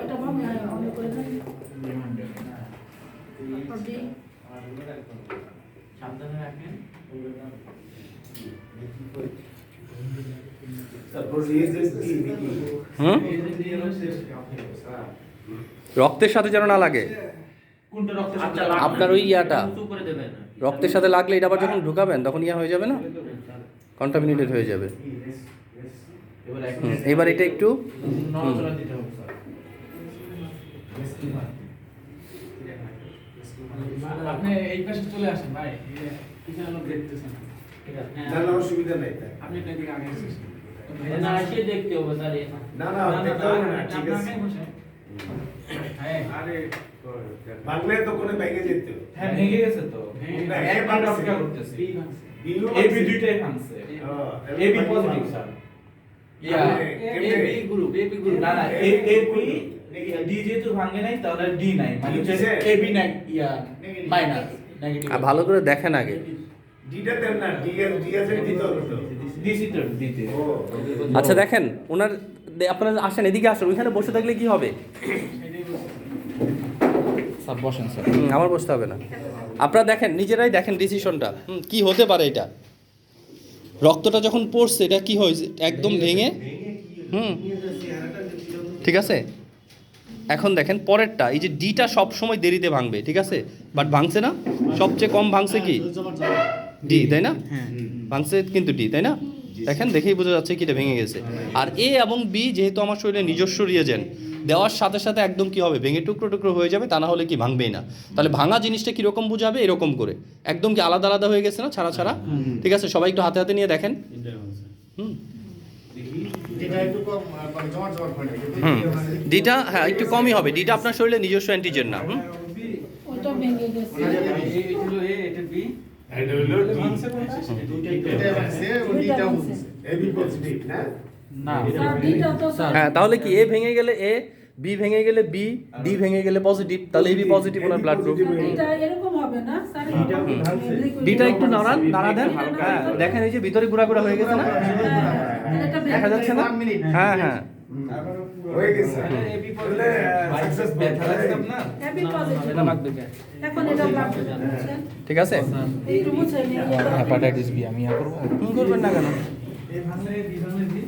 এটা বন্ধ করে দেন। সাবধানে রাখেন। রক্তের সাথে যেন না লাগে আপনার ওই ইয়াটা রক্তের সাথে লাগলে এটা আবার যখন ঢুকাবেন তখন ইয়া হয়ে যাবে না, কন্টামিনেটেড হয়ে যাবে। এবার এটা একটু আপনি এই পাশে চলে আসেন ভাই, পিছনে লোক দেখতেছেন। ঠিক আছে, না অসুবিধা নেই। আপনি এটা দিকে আগে এসেছেন না, এসে দেখতে হবে স্যার। না দেখতে হবে না, ঠিক আছে। হ্যাঁ আরে বাংলায় তো কোনে ভেঙে যেত। হ্যাঁ ভেঙে গেছে তো, না এক এক পার্ট ভাঙছে। অপেক্ষা করতেছে। এবি দুইটাই ভাঙছে, এবি পজিটিভ স্যার। ইয়া এবি গ্রুপ না না, এবি ডি যেহেতু ভাঙে নাই তাহলে ডি নাই, মানে এবি নাই, ইয়া মাইনাস নেগেটিভ। ভালো করে দেখেন আগে। ডিটা দেন না, ডি আছে দিতে হবে তো। দিছি তো দিতে। আচ্ছা দেখেন ওনার, আপনারা আসেন এদিকে আসেন, ওইখানে বসে থাকলে কি হবে? স্যার বসেন স্যার। আমার বসতে হবে না, আপনারা দেখেন নিজেরাই দেখেন ডিসিশনটা কি হতে পারে। এটা রক্তটা যখন পড়ছে এটা কি হয়েছে, একদম ভেঙে ঠিক আছে। এখন দেখেন পরেরটা, এই যে ডিটা সব সময় দেরিতে ভাঙবে, ঠিক আছে, বাট ভাঙছে না, সবচেয়ে কম ভাঙছে কি ডি, তাই না? ভাঙছে কিন্তু ডি, তাই না? দেখেন দেখেই বোঝা যাচ্ছে কি এটা ভেঙে গেছে। আর এ এবং বি যেহেতু আমার শরীরে নিজস্ব রিয়েজেন্ট, দেওয়ার সাথে সাথে একদম কি হবে, ভেঙে টুকরো টুকরো হয়ে যাবে, তা না হলে কি ভাঙবেই না। তাহলে ভাঙা জিনিসটা কীরকম বুঝাবে, এরকম করে একদম কি আলাদা আলাদা হয়ে গেছে না, ছাড়া ছাড়া। ঠিক আছে, সবাই একটু হাতে হাতে নিয়ে দেখেন। ডিটা হ্যাঁ একটু কমই হবে, ডিটা আপনার শরীরে নিজস্ব অ্যান্টিজেন না। ওটা ভেঙে গেছে। এই হলো এ, এটা বি, এটা হলো ডি। দুইটা ভাঙছে, ওইটা এবি পজিটিভ না? না স্যার ডিটা তো স্যার হ্যাঁ তাহলে কি এ ভেঙে গেলে এ, বি ভেঙে গেলে বি, ডি ভেঙে গেলে পজিটিভ, তাহলে এবি পজিটিভ ওনার ব্লাড গ্রুপ। ডিটা এরকম হবে না স্যার। ডিটা একটু নাড়ান, নাড়া দেন। হ্যাঁ দেখেন এই যে ভিতরে গুঁড়া গুঁড়া হয়ে গেছে না, দেখা যাচ্ছে না? হ্যাঁ হ্যাঁ হয়ে গেছে। এবি তাহলে সাকসেস ব্যথা লাগছে না, এবি পজিটিভ। এটা লাগবে কেন? এখন এটা ব্লাড বুঝছেন, ঠিক আছে। একটু বুঝে নিন। হেপাটাইটিস বি আমি করব, করবেন না কেন? এই ভাঙলে বি ভাঙলে বি।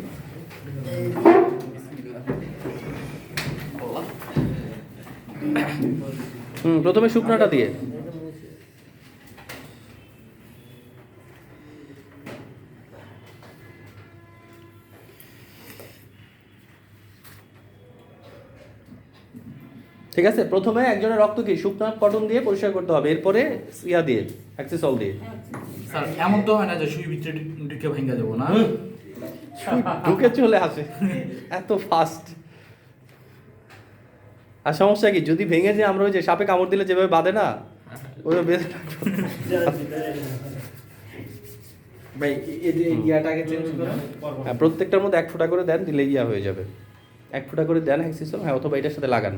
প্রথমে শুকনাটা দিয়ে ঠিক আছে। প্রথমে একজনের রক্ত কি শুকনা কটন দিয়ে পরিষ্কার করতে হবে, এরপরে ইয়া দিয়ে অ্যাক্সিসল দিয়ে। স্যার এমন তো হয় না যে সুই ভিতরে ঢুকে ভেঙে যাবো না, ঢুকে চলে আসে এত ফাস্ট। আর সমস্যা কি, যদি ভেঙে যায় আমরা ওই যে সাপে কামড় দিলে যেভাবে বাঁধে না, ওইভাবে বেঁধে রাখবো। ভাই এই যে ইয়াটাকে চেঞ্জ করো। হ্যাঁ প্রত্যেকটার মধ্যে 1 ফোঁটা করে দেন, দিলে ইয়া হয়ে যাবে। 1 ফোঁটা করে দেন অ্যাক্সিসল, হ্যাঁ, অথবা এটার সাথে লাগান।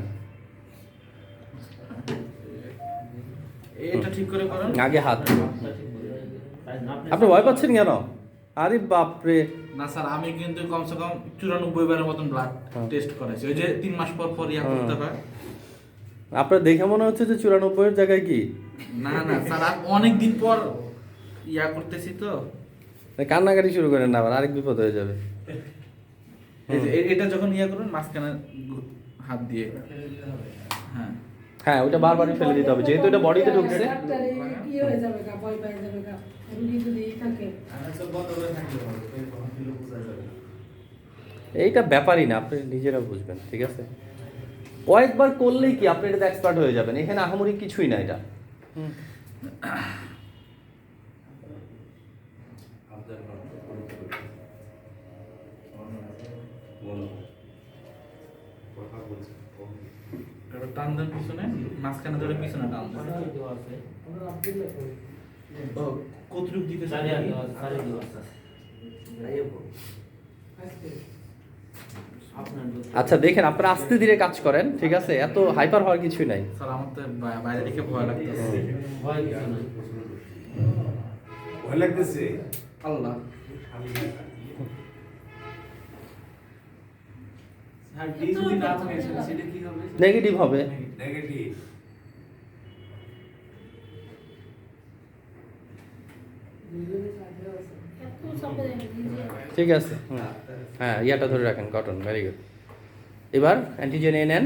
এটা ঠিক করে করুন আগে হাত। আপনি ভয় পাচ্ছেন কেন? আরে বাপরে। না স্যার আমি কিন্তু কমসে কম 94 বারের মতন ব্লাড টেস্ট করেছি, ওই যে 3 মাস পর পর ইয়া করতে হয়। আপনার দেখে মনে হচ্ছে যে 94 এর জায়গায় কি। না না স্যার আর অনেক দিন পর ইয়া করতেছি তো। কান্নাকাটি শুরু করেন না, আবার আরেক বিপদ হয়ে যাবে। এই যে এটা যখন ইয়া করুন মাঝখানে হাত দিয়ে, হ্যাঁ হ্যাঁ ওইটা বারবারই ফেলে দিতে হবে, যেহেতু এটা বডিতে ঢুকছে। ডাক্তার কি হয়ে যাবে গা, ভয় পেয়ে যাবে গা, এমনি যদি থাকে। এইটা ব্যাপারই না, আপনি নিজেরা বুঝবেন, ঠিক আছে। কয়েকবার করলেই কি আপনি এটাতে এক্সপার্ট হয়ে যাবেন, এখানে আহামরি কিছুই না এটা। টান দেন পিছনে, মাঝখানে ধরে পিছনে টান দেন। ও কতটুকু দিতে আচ্ছা দেখেন, আপনারা আস্তে ধীরে কাজ করেন, ঠিক আছে, এত হাইপার হওয়ার কিছুই নাই। স্যার আমার তো বাইরে থেকে ভয় লাগতেছে। ভয় লাগতেছে। আল্লাহ আর ডি যদি না থাকে সেটা কি হবে? নেগেটিভ হবে। নেগেটিভ ঠিক আছে, হ্যাঁ ইয়াটা ধরে রাখেন, কটন, ভেরি গুড। এবার অ্যান্টিজেন এ নেন,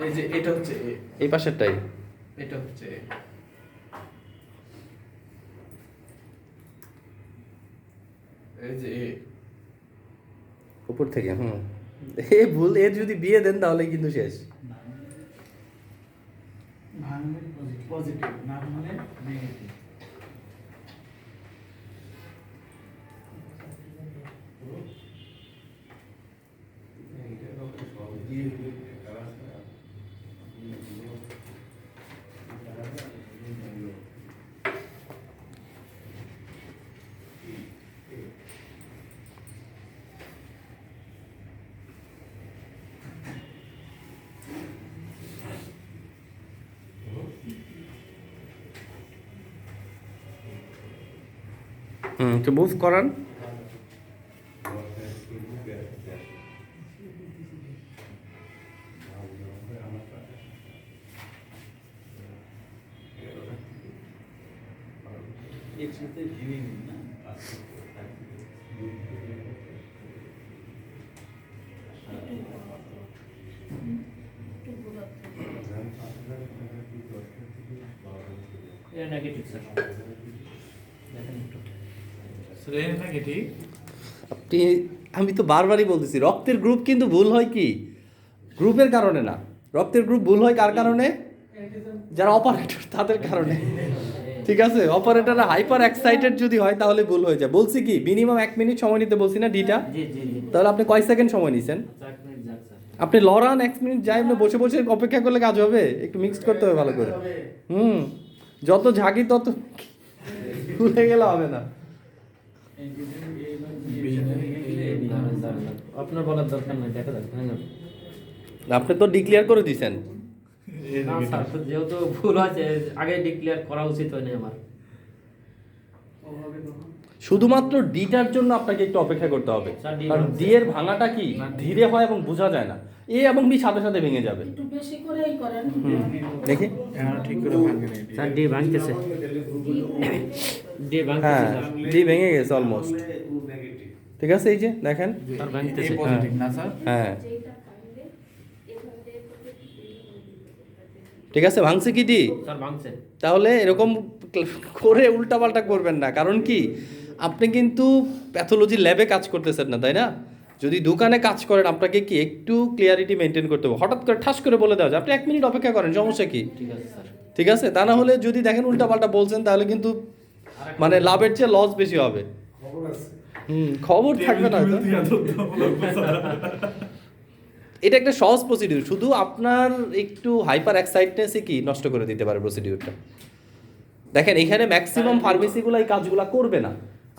এই যে এটা হচ্ছে এ, এই পাশেরটাই। এটা হচ্ছে এ। এই যে এ, উপর থেকে এ ভুল, এ যদি বিয়ে দেন তাহলে কিন্তু শেষ। ভাঙলে পজিটিভ, না ভাঙলে নেগেটিভ। একটু মুভ করান। নেগেটিভ স্যার, দেখেন একটু সেটা নেগেটিভ। আপনি, আমি তো বারবারই বলতেছি রক্তের গ্রুপ কিন্তু ভুল হয় কি গ্রুপের কারণে না, রক্তের গ্রুপ ভুল হয় কার কারণে? যারা অপারেটর তাদের কারণে। ঠিক আছে, অপারেটররা হাইপার এক্সাইটেড যদি হয় তাহলে ভুল হয়ে যায়। বলছি কি মিনিমাম 1 মিনিট সময় নিতে বলছি না ডিটা? জি জি জি, তাহলে আপনি কয় সেকেন্ড সময় নিছেন? 4 মিনিট যাক স্যার। আপনি লড়ান 1 মিনিট যাই, আপনি বসে বসে অপেক্ষা করলে কাজ হবে? একটু মিক্সড করতে হবে ভালো করে। যত ঝাঁকি তত ভুলে গেলে হবে না। আপনার বলার দরকার নাই, দেখা যাক। হ্যাঁ আপনি তো ডিক্লেয়ার করে দিয়েছেন। না স্যার, তো যেহেতু ভুল হয়েছে আগে ডিক্লেয়ার করা উচিত হয়নি আমার। শুধুমাত্র ডিটার জন্য আপনাকে একটু অপেক্ষা করতে হবে, স্যার, ডি কারণ ভাঙছে। ডি এর ভাঙাটা কি ধীরে হয় এবং বোঝা যায় না। এ এবং বি সাথে সাথে ভেঙে যাবে। একটু বেশি করেই করেন। দেখি, ঠিক করে ভাঙে নাই। স্যার ডি ভাঙতেছে, ডি হ্যাঁ ভাঙতেছে স্যার। ডি ভেঙে গেছে অলমোস্ট। নেগেটিভ ঠিক আছে, এই যে দেখেন। স্যার এ ভাঙতেছে। পজিটিভ না স্যার? হ্যাঁ ঠিক আছে, ভাঙছে কি ডি? স্যার ভাঙছে। তাহলে এরকম করে উল্টাপাল্টা করবেন না, কারণ কি আপনি কিন্তু প্যাথোলজি ল্যাবে কাজ করতেছেন না, তাই না? যদি দোকানে কাজ করেন আপনাকে কি একটু ক্লিয়ারিটি মেনটেন করতে হবে। হঠাৎ করে ঠাস করে বলে দেওয়া যায় আপনি 1 মিনিট অপেক্ষা করেন, সমস্যা কি? ঠিক আছে স্যার। ঠিক আছে, তা না হলে যদি দেখেন উল্টাপাল্টা বলছেন তাহলে কিন্তু মানে লাভের চেয়ে লস বেশি হবে। খবর আছে খবর থাকবে না হয়তো। এটা একটা সহজ প্রসিডিউর, শুধু আপনার একটু হাইপার এক্সাইটনেসই কি নষ্ট করে দিতে পারে প্রসিডিউরটা। দেখেন এখানে ম্যাক্সিমাম ফার্মেসিগুলো এই কাজগুলো করবে না।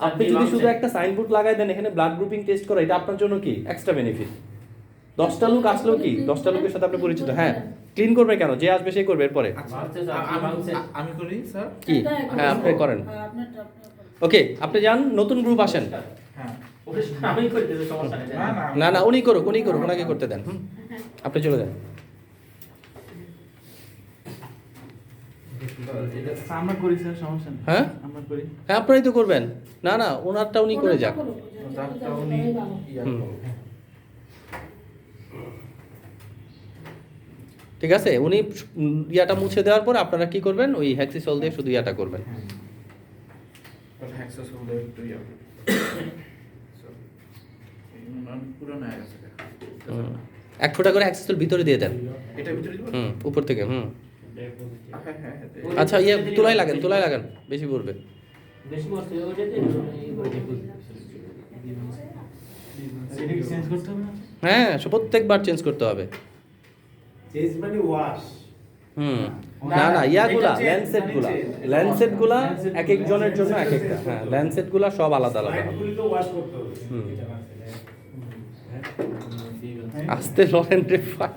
আপনি যদি শুধু একটা সাইনবোর্ড লাগাই দেন এখানে ব্লাড গ্রুপিং টেস্ট করা, এটা আপনার জন্য কি এক্সট্রা বেনিফিট। 10টা লোক আসলেও কি 10টা লোকের সাথে আপনি পরিচিত। হ্যাঁ, ক্লিন করবে কেন, যে আসবে সেই করবে এরপরে। ভাঙছে স্যার, ভাঙছে। আমি করি স্যার। কি হ্যাঁ আপনি করেন। আপনারটা ওকে, আপনি যান, নতুন গ্রুপ আসেন। হ্যাঁ, আমি করতেছি, সমস্যা নেই। না না না উনি করুক, ওনাকে করতে দেন। আপনি চলে যান। আমরা করি স্যার, সমস্যা নেই। হ্যাঁ আমরা করি। হ্যাঁ আপনারাই তো করবেন। না না ওনারটা উনি করে যাক। যারটা উনি ইয়া হুম। করবে। ঠিক আছে, উনি ইয়াটা মুছে দেওয়ার পর আপনারা কি করবেন, ওই হ্যাক্সিসল দিয়ে শুধু ইয়াটা করবেন। তাহলে হ্যাক্সাস হলে একটু ইয়া করবে। পুরনো হয়ে গেছে। 1 ফোঁটা করে হ্যাক্সিসল ভিতরে দিয়ে দেন। এটা ভিতরে দিব? উপর থেকে হ্যাঁ হ্যাঁ হ্যাঁ। আচ্ছা তুলায় লাগান বেশি পড়বে। বেশি বসে ওইটাতে এই করে দেখুন। সেটা কি চেঞ্জ করতে হবে না? হ্যাঁ প্রত্যেকবার চেঞ্জ করতে হবে। চেঞ্জ মানে ওয়াশ না না ইয়াগুলা এটা ল্যান্ডসেটগুলা এক একজনের জন্য এক একটা। হ্যাঁ ল্যান্ডসেটগুলা সব আলাদা আলাদা হবে। সাইডগুলি তো ওয়াশ করতে হবে আস্তে লরেন রে ভাই।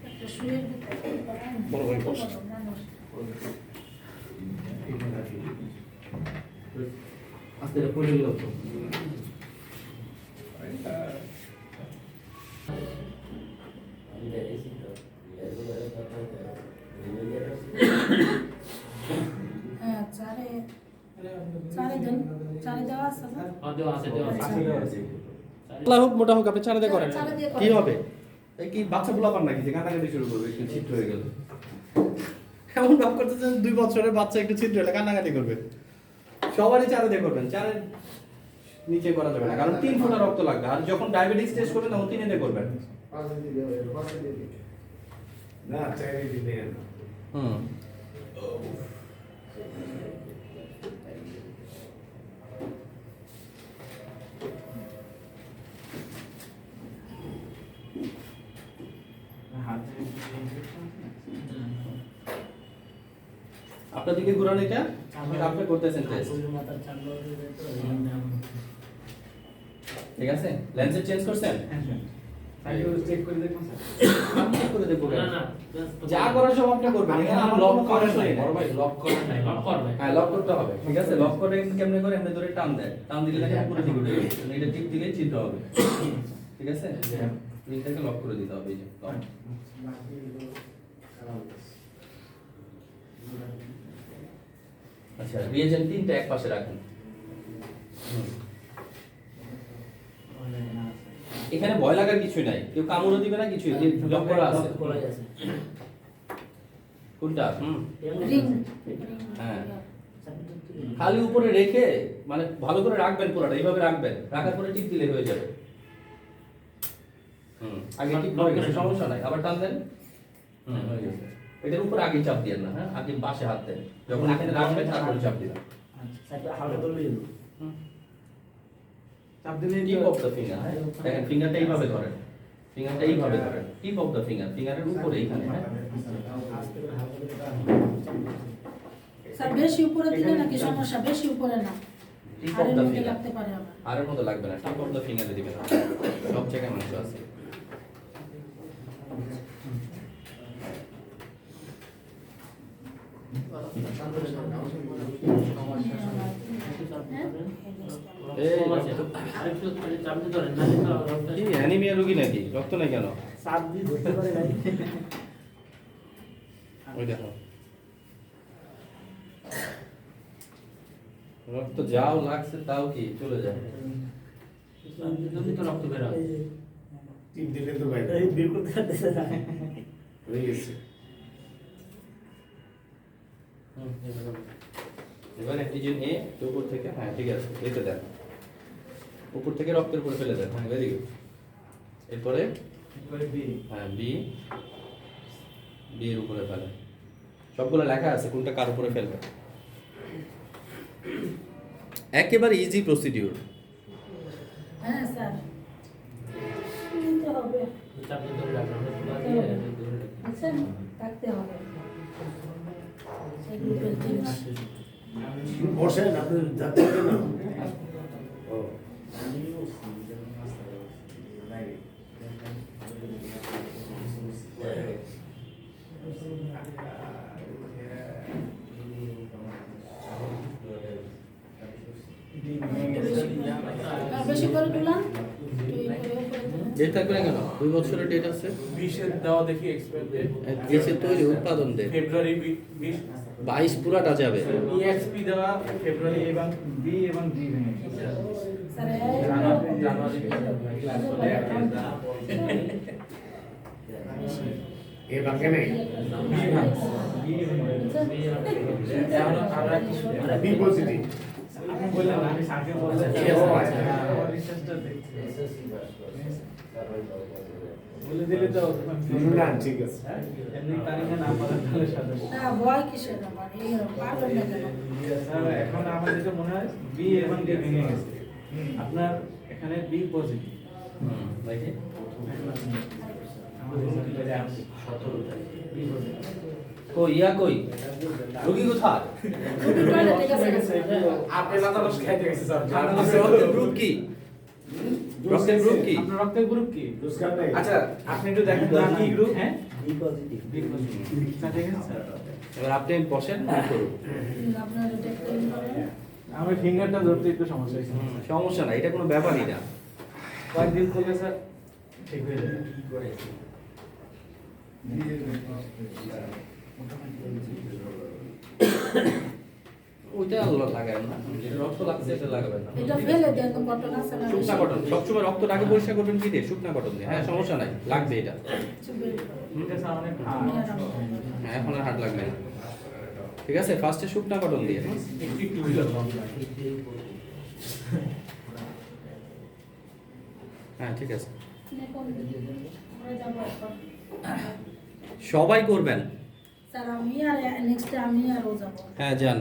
একটা শুয়ের বড় ভাই বস। আস্তে করে পড়ে গেল তো। দেওয়া আছে দেওয়া আছে পাতলা হোক মোটা হোক আপনি চারা দিয়ে করেন চারা দিয়ে করেন। কি হবে এই কি বাচ্চা পোলা পান নাকি যে কান্নাকাটি শুরু করবে একটু ছিদ্র হয়ে গেল এমন ভাব করতেছেন 2 বছরের বাচ্চা একটু ছিদ্র হলে কান্নাকাটি করবে সবারই চারা দিয়ে করবেন চারের নিচে করা যাবে না কারণ 3 ফোঁটা রক্ত লাগবে আর যখন ডায়াবেটিস টেস্ট করবেন তখন 3 দিয়ে করবেন না চাইলে দিলে হুম আপনার দিকে ঘুরান এটা আপনি করতেছেন টেস্ট ঠিক আছে লেন্সের চেঞ্জ করছেন চেক করে দেখুন স্যার আমি check করে দেখবো কেন? না না যা করার সব আপনি করবেন এখানে আমার লক করা নাই বড় ভাই লক করা নাই লক করবে হ্যাঁ লক করতে হবে ঠিক আছে লক করে কেমনে করে এমনি ধরে টান দেয় টান দিলে দেখেন পুরো দিকে উঠে গেছে এটা টিপ দিলে ছিদ্র হবে ঠিক আছে এইটাকে লক করে দিতে হবে এই যে lock। আচ্ছা রিয়েজেন্ট তিনটা এক পাশে রাখুন এখানে ভয় লাগার কিছু নাই কেউ কামড়ও দিবে না কিছু লক করা আছে কোনটা রিং হ্যাঁ খালি উপরে রেখে মানে ভালো করে রাখবেন পুরোটা এইভাবে রাখবেন রাখার পরে টিপ দিলে হয়ে যাবে আগে টিপ হয়ে গেছে সমস্যা নাই আবার টান দেন হয়ে গেছে এটার উপর আগে চাপ দিয়েন না হ্যাঁ আগে পাশে হাত দেন যখন এখানে রাখবেন তারপরে চাপ দিবেন চাপ দিলে টিপ অফ দ্য ফিঙ্গার দেখেন ফিঙ্গারটা এইভাবে ধরেন ফিঙ্গারটা এইভাবে ধরেন টিপ অফ দ্য ফিঙ্গার ফিঙ্গারের উপরে এইখানে হ্যাঁ স্যার বেশি উপরে দিলে নাকি সমস্যা বেশি উপরে না টিপ আর অফ দ্য মধ্যে ফিঙ্গার লাগতে পারে আবার আরের মতো লাগবে না টিপ অফ দ্য ফিঙ্গারে দিবেন সব জায়গায় মাংস আছে এই কম আছে আরেকটু চাপ দিয়ে ধরেন না তো রক্ত কি অ্যানিমিয়া রোগী নাকি রক্ত নাই কেন চাপ দিয়ে ধরতে পারে নাই ওই দেখো রক্ত যাও লাগছে তাও কি চলে যায় যদি তো রক্ত বের হয় টিপ দিলে তো বাইরে বের করতে পারতেছে না হয়ে গেছে এবার অ্যান্টিজেন এ উপর থেকে হ্যাঁ ঠিক আছে এতে দেন উপর থেকে রক্তের উপরে ফেলে দেন হ্যাঁ ভেরি গুড এরপরে বি হ্যাঁ বি বি এর উপরে ফেলে সবগুলো লেখা আছে কোনটা কার উপরে ফেলবে একেবারে ইজি প্রসিডিউর হ্যাঁ স্যার নিতে হবে চাপ দিয়ে ধরে রাখলাম আমরা দিয়ে ধরে রাখি বুঝছেন রাখতে হবে সেই গ্রুপের জিনিস বসেন আপনি যাতে না ও বেশি করে তুলান ডেট থাকবে না কেন 2 বছরের ডেট আছে 20 এর দেওয়া দেখি এক্সপায়ার ডেট দেশে তৈরি উৎপাদন ডেট ফেব্রুয়ারি 20 22 পুরাটা যাবে ইএক্সপি দেওয়া ফেব্রুয়ারি এবং বি এবং ডি ভেঙে গেছে। স্যার জানুয়ারি এ বাকি নেই বি ভাঙছে বি এখন আমরা কি বি পজিটিভ আপনি বললেন না, আমি স্যারকে বললেন ও আচ্ছা। আমার রিসার্চটা দেখতে বলে দিলে তো না ঠিক আছে এমনি তারিখে না পারেন তাহলে সাথে না ভয় কিসের আবার এই পারবেন না কেন স্যার এখন আমার যেটা মনে হয় বি এবং ডি ভেঙে গেছে আপনার এখানে বি পজিটিভ দেখি কই ইয়া কই রোগী কোথায় টয়লেটে গেছে আপনি লাতা রস খাইতে গেছে স্যার রক্তের গ্রুপ কি রক্তের গ্রুপ কি আপনার রক্তের গ্রুপ কি দুষ্কার নেই আচ্ছা আপনি একটু দেখেন তো কি গ্রুপ হ্যাঁ B positive B positive sir দেখেন স্যার এবার আপনি বসেন করুন আপনার এটা ক্লিন করেন আমার ফিঙ্গারটা ধরতে একটু সমস্যা হয়েছে সমস্যা না এটা কোনো ব্যাপারই না কয়েকদিন করলে স্যার ঠিক হয়ে যাবে ওইটা লাগাবেন না, যেটা রক্ত লাগছে এটা লাগাবেন না। এটা ফেলে দেন তো কটন আছে না শুকনা কটন, সবসময় রক্তটা আগে পরিষ্কার করবেন কি দিয়ে? শুকনা কটন দিয়ে। হ্যাঁ সমস্যা নাই, লাগবে এটা। হ্যাঁ এখন আর হাত লাগবে না, ঠিক আছে? ফার্স্টে শুকনা কটন দিয়ে, হ্যাঁ ঠিক আছে। সবাই করবেন। স্যার আমি আর নেক্সট আমি আরও যাব। হ্যাঁ যান।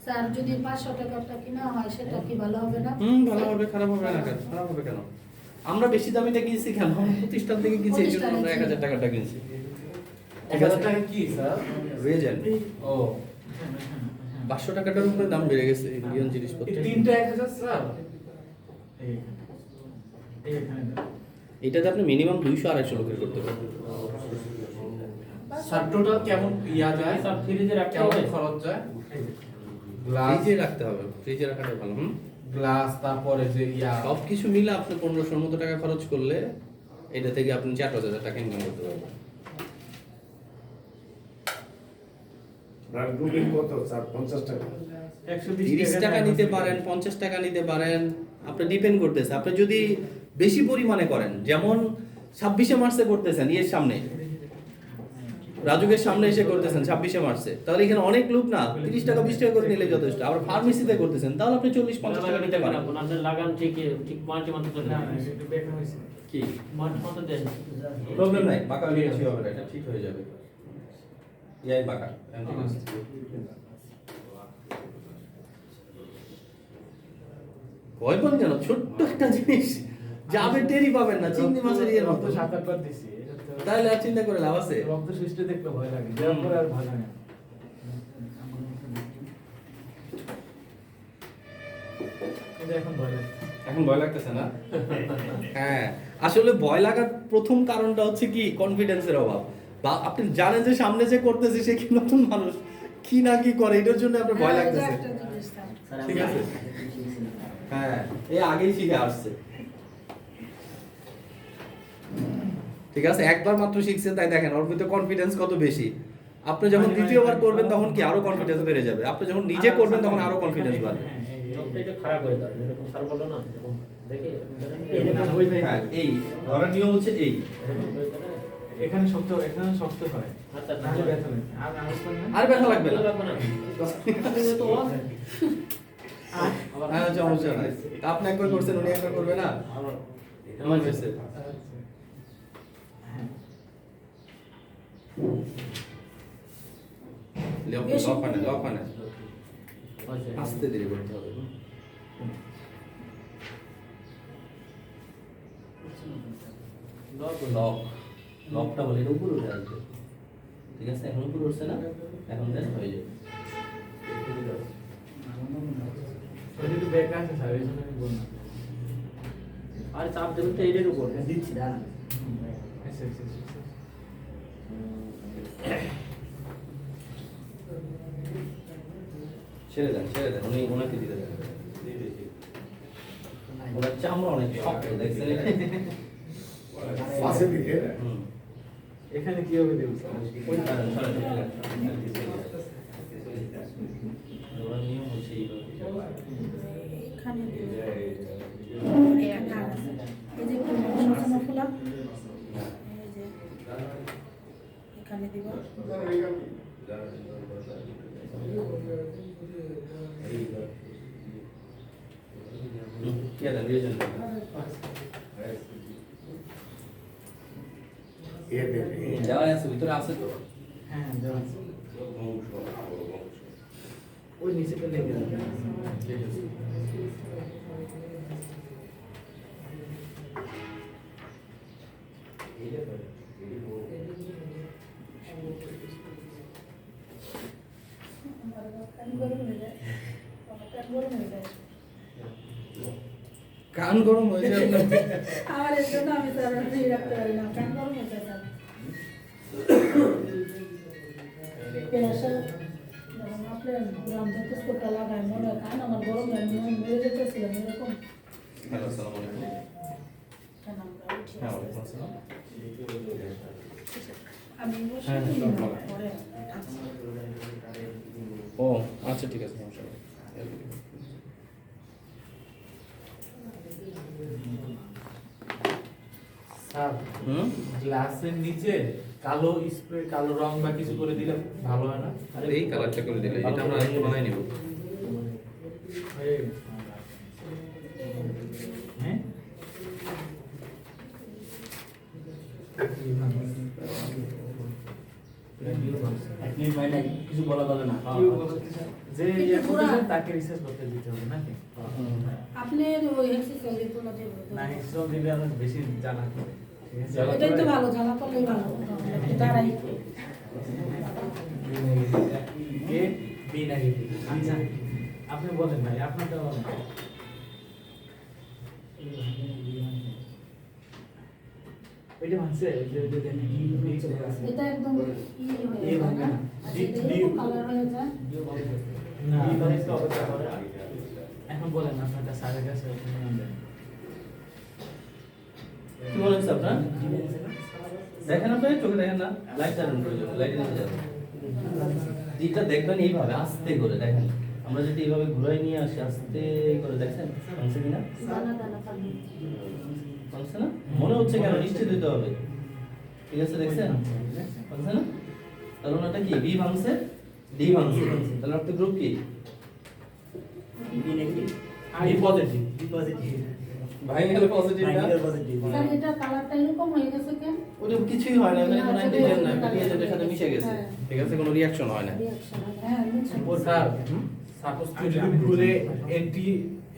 স্যার যদি 500 টাকাটা কিনা হয় সেটা কি ভালো হবে না? ভালো হবে, খারাপ হবে না কেন? খারাপ হবে কেন? আমরা বেশি দামিটা কিনছি কেন? আমরা প্রতিষ্ঠান থেকে কিনছি, এই জন্য আমরা 1000 টাকাটা কিনছি। ঠিক আছে? টাকা কি স্যার? রেজেন্ট। ও 500 টাকাটার উপরে দাম বেড়ে গেছে ইন্ডিয়ান জিনিসপত্র। এই তিনটা 1000 স্যার। এটাতে আপনি মিনিমাম 200-250 লোকের করতে পারবেন। স্যার টোটাল কেমন ইয়া যায়? স্যার ফ্রিজে রাখতে কেমন হবে? খরচ যায়? গ্লাস, ফ্রিজে রাখতে হবে, ফ্রিজে রাখাটাই ভালো। গ্লাস, তারপরে যে ইয়া সব কিছু মিলে আপনি 1500-র মতো টাকা খরচ করলে এটা থেকে আপনি 4000 টাকা ইনকাম করতে পারবেন। ব্রান্ড গ্রুপিং কত স্যার? 50 টাকা, 30 টাকা নিতে পারেন, 50 টাকা নিতে পারেন, আপনি ডিপেন্ড করতেছে। আপনি যদি বেশি পরিমাণে করেন, যেমন 26শে মার্চে করতেছেন, এর সামনে রাজুকের সামনে এসে করতেছেন 26শে মার্চে, তাহলে এখানে অনেক লোক না, 30 টাকা 20 টাকা করে নিলে যথেষ্ট। আবার ফার্মেসিতে করতেছেন, তাহলে আপনি 40-50 টাকা নিতে পারেন। আপনাদের লাগান ঠিক কোয়ালিটি মতো চলে না, কি কোয়ালিটি মতো দেন। প্রবলেম নাই, বাঁকা হয়ে গেছে হবে না, এটা ঠিক হয়ে যাবে। ইয়াই বাঁকা ভয় পান কেন? ছোট্ট একটা জিনিস যাবে, টেরি পাবেন না, চিংড়ি মাছের ইয়ের মতো। 7-8 বার দিছি, তাহলে আর চিন্তা করে লাভ আছে? রক্ত সৃষ্টি দেখলে ভয় লাগে, দেওয়ার পরে আর ভালো লাগে না। কিন্তু এখন ভয় লাগে। এখন ভয় লাগতেছে না? হ্যাঁ, আসলে ভয় লাগার প্রথম কারণটা হচ্ছে কি? কনফিডেন্সের অভাব। বা আপনি জানেন যে সামনে যে করতেছে সে কি নতুন মানুষ, কি না কি করে, এটার জন্য আপনার ভয় লাগতেছে। একটা জিনিস স্যার। ঠিক আছে? হ্যাঁ, এই আগেই শিখে আসছে। ঠিক আছে, একবার মাত্র শিখছেন, তাই দেখেন ওর ভিতরে কনফিডেন্স কত বেশি। আপনি যখন দ্বিতীয়বার করবেন তখন কি আরো কনফিডেন্স বেড়ে যাবে। আপনি যখন নিজে করবেন তখন আরো কনফিডেন্স বাড়বে। এটা খারাপ হয়ে যাবে, এরকম স্যার বললো না, এরকম দেখে হ্যাঁ, এই ধরার নিয়ম হচ্ছে এই। এখানে শক্ত, এখানে শক্ত হয়, আচ্ছা তাহলে ব্যথা লাগে। আর আওয়াজ করে না? আর ব্যথা লাগবে না। লাগবে না। তো হ্যাঁ, সমস্যা নাই। আপনি একবার করছেন, উনি একবার করবে না? আমার হয়েছে। লকানে আস্তে ধীরে করতে হবে। লকটা বলে এটা উপরে উঠে আসবে। ঠিক আছে, এখন উপরে উঠছে না, এখন দেন হয়ে যাবে। ওটা একটু বেঁকা আছে স্যার, এই জন্য আমি বললাম। আর চাপ দেবেন তো এটার উপর দিচ্ছি না। আচ্ছা, আচ্ছা, আচ্ছা। ছেড়ে দেন, ছেড়ে দেন, উনি ওনাকে দিতে দেন। ওনার চামড়া অনেক শক্ত, দেখছেন এটা? পাশে দিকে হুম। এখানে কিভাবে দেবো স্যার? ওই কারণে সরাসরি দিলেন। ওনার নিয়ম হচ্ছে এইভাবে। এখানে দিব। এখানে আর আছে। এই যে সবসময় খোলা, এই যে এখানে দিব। কে দেন, রিয়েজেন্ট দেন। এ দেবে দেওয়া আছে, ভিতরে আছে তো। হ্যাঁ, হ্যাঁ, দেওয়া আছে। ওই নিচেটা লেগে যাবে। ঠিক আছে। কান গরম হয়ে যায়। কান গরম হয়ে যায়। কান গরম হয়ে যায় আপনার? আমার এর জন্য আমি স্যার রাখতে পারি না, কান গরম হয়ে যায় স্যার। প্রেশার যখন আপনার রামদাসটা লাগায় মনে হয় কান আমার গরম হয়, মেরে যেতেছিলাম এরকম। হ্যালো, আসসালামু আলাইকুম। কান আমরা উঠি হ্যাঁ, আস্তে ওয়ালাইকুম আস্তে। আসসালাম। আমি বসে হ্যাঁ, দিই সব না, বলা। পরে আচ্ছা। ও আচ্ছা ঠিক আছে সমস্যা নেই। স্যার হুম গ্লাসের নিচে কালো স্প্রে কালো রং বা কিছু করে দিলে ভালো হয় না? আরে এই কালারটা করে দিলে এটা আমরা একটু বানাই নিব। এই- হ্যাঁ কিছু বলা যাবে না যে ইয়ে করতেছেন তাকে রিসার্চ করতে দিতে হবে নাকি? আপনি ওই এক্সারসাইজ গুলো দিয়ে না হিসাব দিলে আমার বেশি জানা করে ঠিক আছে? এটাই তো ভালো, জানা করলেই ভালো। একটু দাঁড়াই। এ বি নেগেটিভ আচ্ছা আপনি বলেন ভাই আপনারটা বলেন ওইটা ভাঙছে ওই যে দেখেন বি চলে আসে এটা একদম এই ভাঙে না। কালার হয়ে যায়। না তো অবস্থা করে এখন বলেন আপনারটা স্যারের কাছে opinion দেন। কি বলেন স্যার আপনার? দেখেন আপনি চোখে দেখেন না লাইট চালান করে যাবে লাইট নিয়ে যাবে দিকটা দেখবেন এইভাবে আস্তে করে দেখেন আমরা যদি এইভাবে ঘুরাই নিয়ে আসি আস্তে করে দেখছেন ভাঙছে কিনা দানা দানা পানি। ভাঙছে না মনে হচ্ছে কেন নিশ্চিত দিতে হবে ঠিক আছে দেখছেন ভাঙছে না তাহলে ওনাটা কি বি ভাঙছে ডি ভাঙছে তাহলে আপনার গ্রুপ কি বি পজিটিভ ভাই গেলে পজিটিভটা স্যার এটা কালারটা এরকম হয়ে গেছে কেন? ওটা কিছুই হয় না ওখানে কোনো অ্যান্টিজেন না হ্যাঁ, ডিএনএর সাথে মিশে গেছে হ্যাঁ। ঠিক আছে কোনো রিঅ্যাকশন হয় না রিঅ্যাকশন হ্যাঁ বুঝছি। ও স্যার সাপোজ তুই যদি ঘুরে এন্টি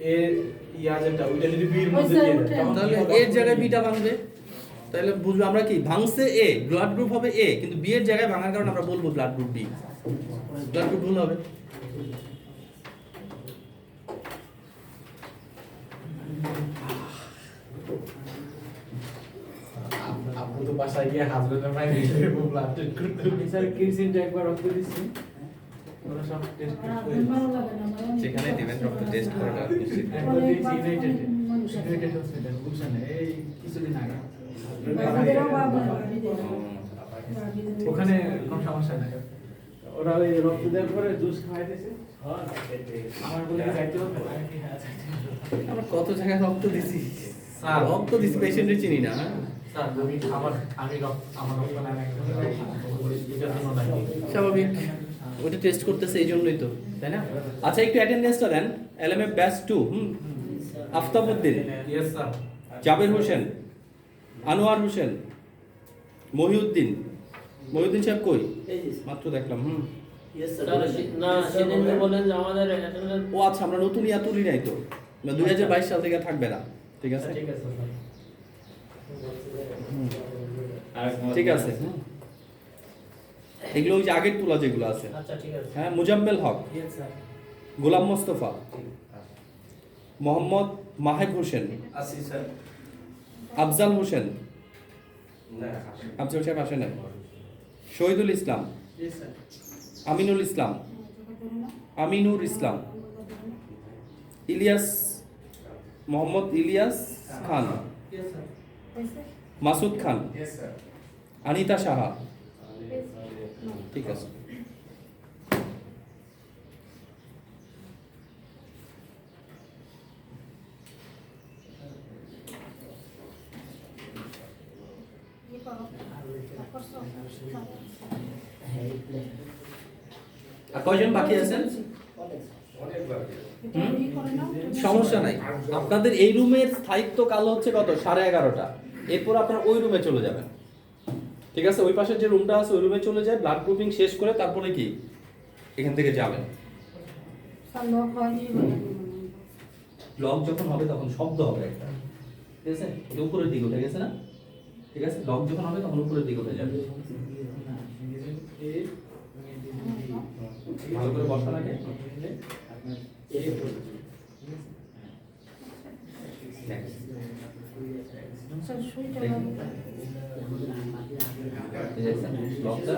এ ইয়া যেটা ওইটা যদি বির মধ্যে দিয়ে দেয় তখন তাহলে এর জায়গায় বিটা ভাঙবে তাহলে বুঝবো আমরা কি ভাঙছে এ ব্লাড গ্রুপ হবে এ কিন্তু বি এর জায়গায় ভাঙার কারণে আমরা বলবো blood group B blood group ভুল হবে আপনি তো বাসায় গিয়ে হাজবেন্ডের মাইনে হিসেবে ব্লাড টেস্ট করতে স্যার কিরসিনটা একবার রক্ত দিচ্ছি ওরা সব টেস্ট আর করে আপনার ভালো লাগে না, আমার অনেক যেখানে দিবেন রক্ত টেস্ট করাটা নিশ্চিত একবার দিয়েছি ইউনাইটেড মানুষ আছে। ইউনাইটেড হসপিটাল গুলশানে এই কিছুদিন আগে বাবাদেরও বাবা, বাবিদেরও। বাবিদেরও। ওখানে কোনো সমস্যা নাই ওরা ওই রক্ত দেওয়ার পরে জুস খাওয়াই দিয়েছে আমার বলে কি যাইতে হবে আমি কি হ্যাঁ যাইতে হবে। আমরা কত জায়গায় রক্ত দিছি রক্ত দিছি পেশেন্টের চিনি না হ্যাঁ? স্যার আমি আমার রক্ত না এটার জন্য নাকি স্বাভাবিক ওটা টেস্ট করতেছে এই জন্যই তো তাই না আচ্ছা একটু অ্যাটেন্ডেন্সটা দেন LMF batch 2 Aftabuddin yes sir Jaber Hossain Anwar Hossain Mohiuddin Mohiuddin সাহেব কই মাত্র দেখলাম না সেদিন তো বলেন যে আমাদের attendance ও আচ্ছা আমরা নতুন ইয়া তুলি নাই তো 2022 সাল থেকে থাকবে না ঠিক আছে ঠিক আছে স্যার ঠিক আছে এগুলো ওই যে আগের তোলা যেগুলো আছে আচ্ছা ঠিক আছে হ্যাঁ মুজাম্মেল হক ইয়েস স্যার গোলাম মোস্তফা মোহাম্মদ মাহেব হোসেন আফজাল হোসেন আফজাল সাহেব আসে নাই শহীদুল ইসলাম ইয়েস স্যার আমিনুল ইসলাম আমিনুর ইসলাম ইলিয়াস মোহাম্মদ ইলিয়াস খান ইয়েস স্যার হয়েছে? মাসুদ খান Yes, sir. আনিতা সাহা ঠিক আছে ই করো। করছো? আর কয়জন বাকি আছেন এটা ই করে নাও। সমস্যা নাই আপনাদের এই রুমের স্থায়িত্ব কাল হচ্ছে কত 11:30 এরপর আপনারা ওই রুমে চলে যাবেন ঠিক আছে ওই পাশের যে রুমটা আছে ওই রুমে চলে যায় ব্লাড গ্রুপিং শেষ করে তারপরে কি এখান থেকে যাবেন স্যার, লোক হয়নি বলে। ব্লক যখন হবে তখন শব্দ হবে একটা ঠিক আছে এটা উপরের দিকে উঠে গেছে না ঠিক আছে ব্লক যখন হবে তখন উপরের দিকে উঠে যাবে ভালো করে বসান আগে স্যার, সুইটা লাগবে। ব্লকটা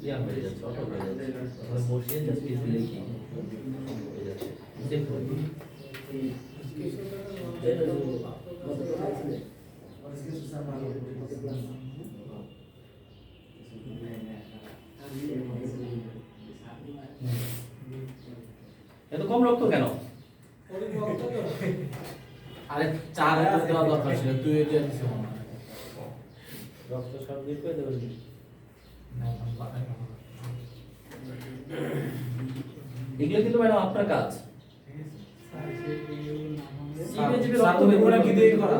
ইয়া হয়ে যাচ্ছে অটো হয়ে যাচ্ছে তাহলে বসিয়ে জাস্ট পিস দিলে কি হয়ে যাচ্ছে দেখুন এটা তো- এত কম রক্ত কেন? আরে 4 দেওয়া দরকার ছিল, তুই এটা দিছিস মনে হয়। রক্ত সব দিয়ে করে দেবেন। না, পাঠাই না। এগুলো কিন্তু ম্যাডাম আপনার কাজ। স্যার তুমি ওরা কি দিয়ে করা?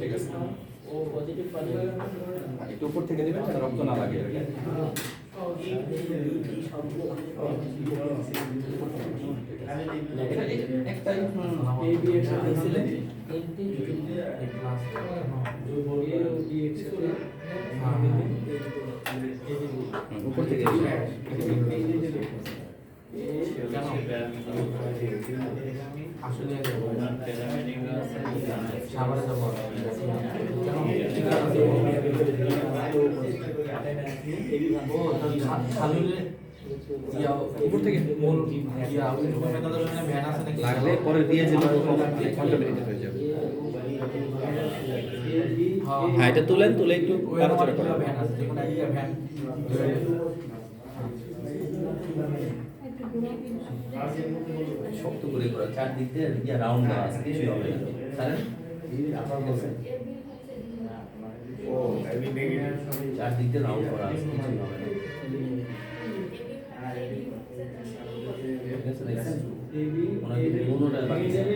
ঠিক আছে, ও পজিটিভ পাবে। একটু উপর থেকে দিবেন যেন রক্ত না লাগে। একটাই এবি একসাথে দিছিলেন? উপর থেকে আসলে সাবারে যাব ও খালুলে ইয়া উপর থেকে মূল ইয়া ওই মেটালের জন্য ভ্যান আছে নাকি? লাগলে পরে দিয়ে যেতে কন্টামিনেটেড হয়ে যাবে। হ্যাঁ, এটা তুলে একটু ওই নাড়াচাড়া আমার করেন। ভ্যান আছে, যেকোনো একটা ভ্যান শক্ত করে করা, চারদিক দিয়ে ইয়া রাউন্ড দেওয়া আছে, কিছুই হবে না। স্যার আপনার বলছেন ও এবি নেগেটিভ চারদিক দিয়ে রাউন্ড করা আছে, কিছুই হবে না। ঠিক আছে, দেখছেন? ওনার কিন্তু কোনোটা বাকি নেই।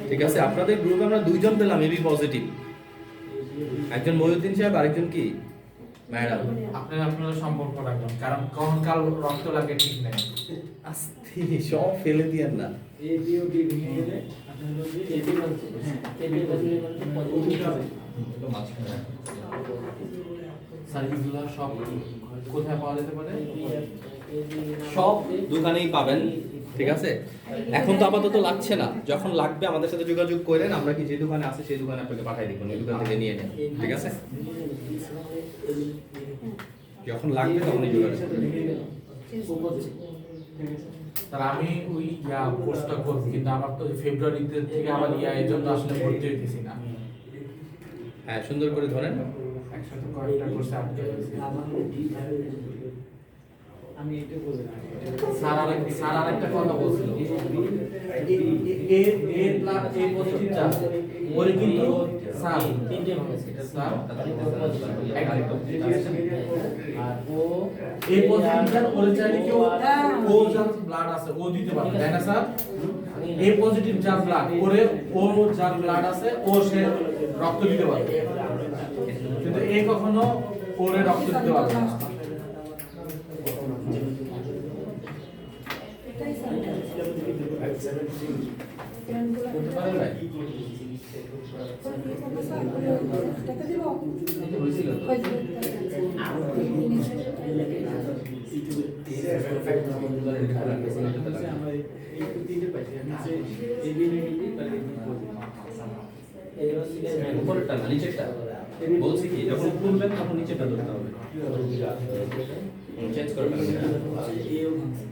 ঠিক আছে, আপনাদের গ্রুপে আমরা 2 জন পেলাম এবি পজিটিভ, একজন মহিউদ্দিন সাহেব, আরেকজন কি ম্যাডাম। আপনারা সম্পর্ক রাখবেন, কারণ কখন কাল রক্ত লাগে ঠিক নেই। আস্তে সব ফেলে দিয়েন না। এবিওডি ভেঙে গেলে আপনার যদি এবি বানছে, এবি বানলে পজিটিভ হবে। সার্ভিসগুলো সব কোথায় পাওয়া যেতে পারে? সব দোকানেই পাবেন, ঠিক আছে? এখন তো আপাতত লাগছে না, যখন লাগবে আমাদের সাথে যোগাযোগ করেন, আমরা কি যে দোকানে আছে সেই দোকানে আপনাকে পাঠিয়ে দিব, ওই দোকান থেকে নিয়ে নেন, ঠিক আছে? যখন লাগবে তখনই যোগাযোগ করবেন। তার আমি ওই কোর্সটা করব, কিন্তু আমার তো ফেব্রুয়ারিতে থেকে আবার এই জন্য আসলে ভর্তি হইতেছি না। হ্যাঁ, সুন্দর করে ধরেন। একসাথে কয়েকটা কোর্সে আটকে গেছি। আমি এটা বলি না। স্যার আরেকটা কথা বলছিল, এ প্লাস এ পজিটিভ যা ওরে কিন্তু স্যার তিনটে ভাঙছে। স্যার আর ও এই পজিটিভ ওরে চাইলে কেউ ও যার ব্লাড আছে ও দিতে পারে, তাই না স্যার? এ পজিটিভ যার ব্লাড ওরে ও যার ব্লাড আছে ও সে রক্ত দিতে পারে, কিন্তু এ কখনো ওরে রক্ত দিতে পারবে না। এটাই স্যার করতে পারেন ভাই? টাকা দিব এই তো হয়েছিল তো। আমরা এই তিনটে পাইছি। নিচে এবি নেগেটিভ আর এবি পজিটিভ। উপরেরটা না, নিচেরটা। বলছি কি, যখন খুলবেন তখন নিচেরটা ধরতে হবে। চেঞ্জ করে ফেলবেন। এও ভাঙছে।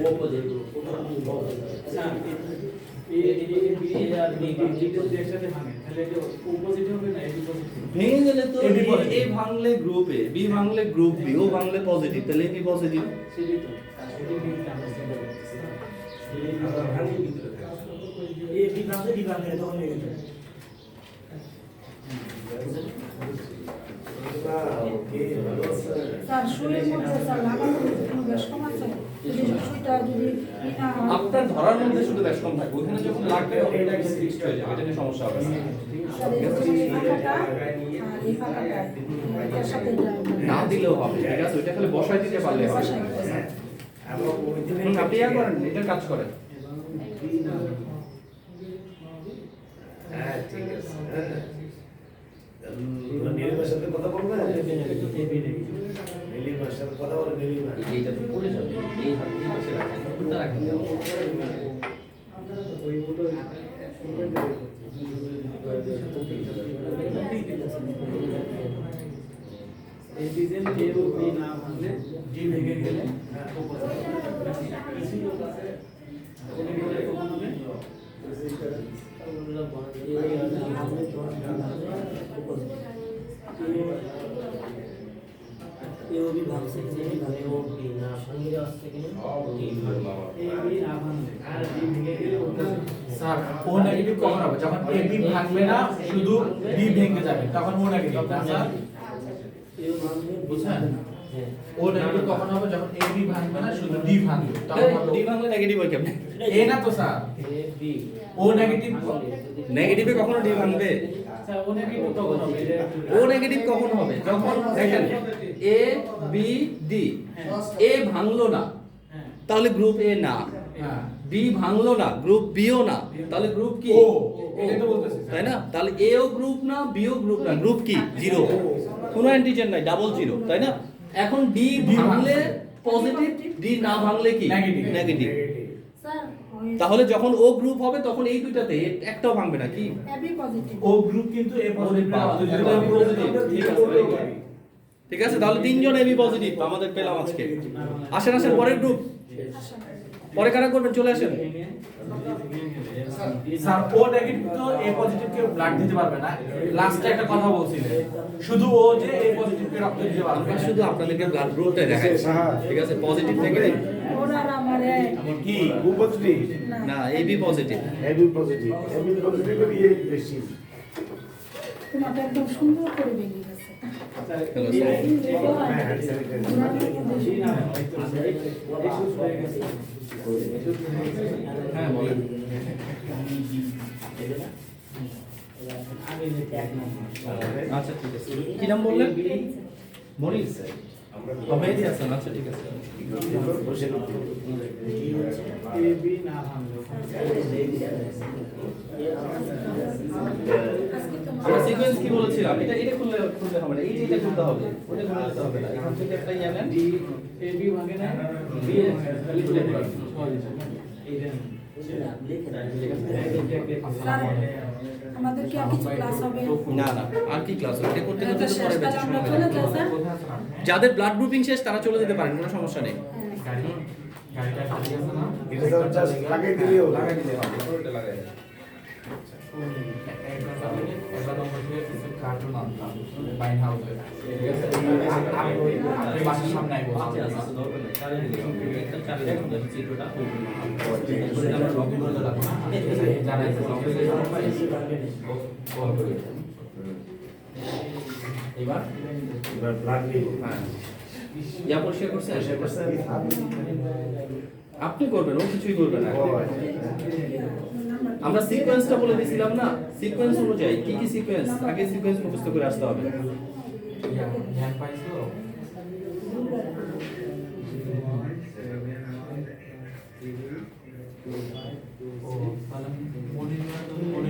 ও পজিটিভ। আচ্ছা, একসাথে ভাঙে, তাহলে এটা ও পজিটিভ হবে না এবি পজিটিভ? ভেঙে গেলে তো AB positive। এ ভাঙলে গ্রুপ এ, বি ভাঙলে গ্রুপ বি, ও ভাঙলে পজিটিভ, তাহলে এবি পজিটিভ। সেটাই তো। সেটাই কিন্তু আন্ডারস্ট্যান্ড করতেছি। এবি ভাঙলে ডি ভাঙলে তখন নেগেটিভ। স্যার শুয়ের মধ্যে স্যার লাগানোর কোনো বেশ কম আছে যদি সুইটা যদি ই না হয় আপনার ধরার মধ্যে শুধু বেশ কম থাকবে, ওখানে যখন লাগবে এটা একদম ফিক্সড হয়ে যাবে, এটা নিয়ে সমস্যা হবে না। স্যার এই যে ফাঁকাটা আর এই ফাঁকাটা এটার সাথে না দিলেও হবে, ঠিক আছে? ওইটা খালি বসাই দিতে পারলে হবে। আপনি ইয়া করেন, এটার কাজ করেন। হ্যাঁ ঠিক আছে। নীলিমার সাথে কথা বলবে? নীলিমার সাথে কথা বলে নীলিমা। এইটা তো পড়ে যাবে, এই হাত দিয়ে বসে রাখেন, ওটা রাখেন। ওই মতো এপিজেন এ ও বি না ভাঙলে ডি ভেঙে গেলে ইসি লোক আছে কোনে গেলে কখন হবে এ ও বি ভাঙছে যে ভাঙে ও বি না ভাঙলে আসছে কিনা এ বি না ভাঙলে আর ডি ভেঙে গেলে স্যার ও নেগেটিভ কখন হবে যখন এ বি ভাঙবে না শুধু বি ভেঙে যাবে তখন ও নেগেটিভ না স্যার বুঝছেন ও নেগেটিভ কখন হবে যখন এ বি ভাঙবে না শুধু ডি ভাঙবে তখন হবে ডি ভাঙলে নেগেটিভ হয় কেমনে? এ না তো sir A B O negative নেগেটিভে কখনো ডি ভাঙবে? আচ্ছা ও নেগেটিভ কখন হবে ও নেগেটিভ কখন হবে? যখন দেখেন এ বি ডি, এ ভাঙলো না হ্যাঁ তাহলে গ্রুপ এ না, হ্যাঁ বি ভাঙলো না গ্রুপ বিও না, তাহলে গ্রুপ কি? ও এটাই তো বলতেছি তাই না? তাহলে এও গ্রুপ না বিও গ্রুপ না, গ্রুপ কি? জিরো, কোনো অ্যান্টিজেন নাই, ডাবল জিরো, তাই না? এখন ডি ভাঙলে পজিটিভ, ডি না ভাঙলে কি? Negative. নেগেটিভ। স্যার তাহলে যখন ও গ্রুপ হবে তখন এই দুইটাতে একটাও ভাঙবে না কি? AB positive. ও গ্রুপ কিন্তু এ পজিটিভ ঠিক আছে, তাহলে তিনজন এবি পজিটিভ আমাদের পেলাম আজকে। আসেন আসেন পরের গ্রুপ, পরে কারা করবেন চলে আসেন। স্যার ও নেগেটিভ তো এ পজিটিভ কে ব্লাড দিতে পারবে না লাস্টে একটা কথা বলছিলেন শুধু ও যে এ পজিটিভ কে রক্ত দিতে পারবে আমরা শুধু আপনাদেরকে ব্লাড গ্রুপটা দেখাচ্ছি, ঠিক আছে? পজিটিভ নেগেটিভ ওরা আর আমার এক কি ও পজিটিভ না, এবি পজিটিভ। এবি পজিটিভ এর ইয়ে বেশি তোমাকে একদম সুন্দর করে বেরিয়ে গেছে। হ্যালো হ্যাঁ বলেন। আচ্ছা ঠিক আছে, কি নাম বললেন? মনির স্যার, মেহেদি হাসান, আচ্ছা ঠিক আছে। এ বি না ভাঙলে আমরা সিকোয়েন্স কি বলেছিলাম? এটা এটা খুললে হবে না, এইটা খুলতে হবে, ওটা খুলতে হবে না। এখান থেকে একটা ইয়া নেন। ডি এ বি ভাঙে না বি খালি তুলে দিবেন এইটা স্যার আমাদের কি আর কিছু ক্লাস হবে? না না, আর কি ক্লাস হবে? এটা করতে করতে তো পরে শেষ বেশি আমরা সময় চলে লাগবে। যাই স্যার। যাদের ব্লাড গ্রুপিং শেষ তারা চলে যেতে পারেন, কোনো সমস্যা নেই। গাড়িটা খালি আছে না এটা তো জাস্ট লাগাই দিলেও লাগাই দিলে হবে, পুরোটা লাগাই দেন। একটা নম্বর থেকে কিছু কার্টুন আনতাম বাইন হাউসে ঠিক আছে আপনি বাসার সামনে আইবো আচ্ছা আচ্ছা, দরকার নেই, চালিয়ে দিলে হবে। একটা চালিয়ে দিলে চিত্রটা করে আমরা লগ ইন করে দিলাম। জানাইছে অফিসে কল করে এবার এবার ব্লাড নিব ইয়া পরিষ্কার করছেন? করছেন আপনি করবেন, ও কিছুই করবে না। আমরা সিকোয়েন্সটা বলে দিয়েছিলাম না, সিকোয়েন্স অনুযায়ী কি কি সিকোয়েন্স, আগে সিকোয়েন্স মুখস্থ করে আসতে হবে। জ্ঞান পাইছো ও তাহলে মনির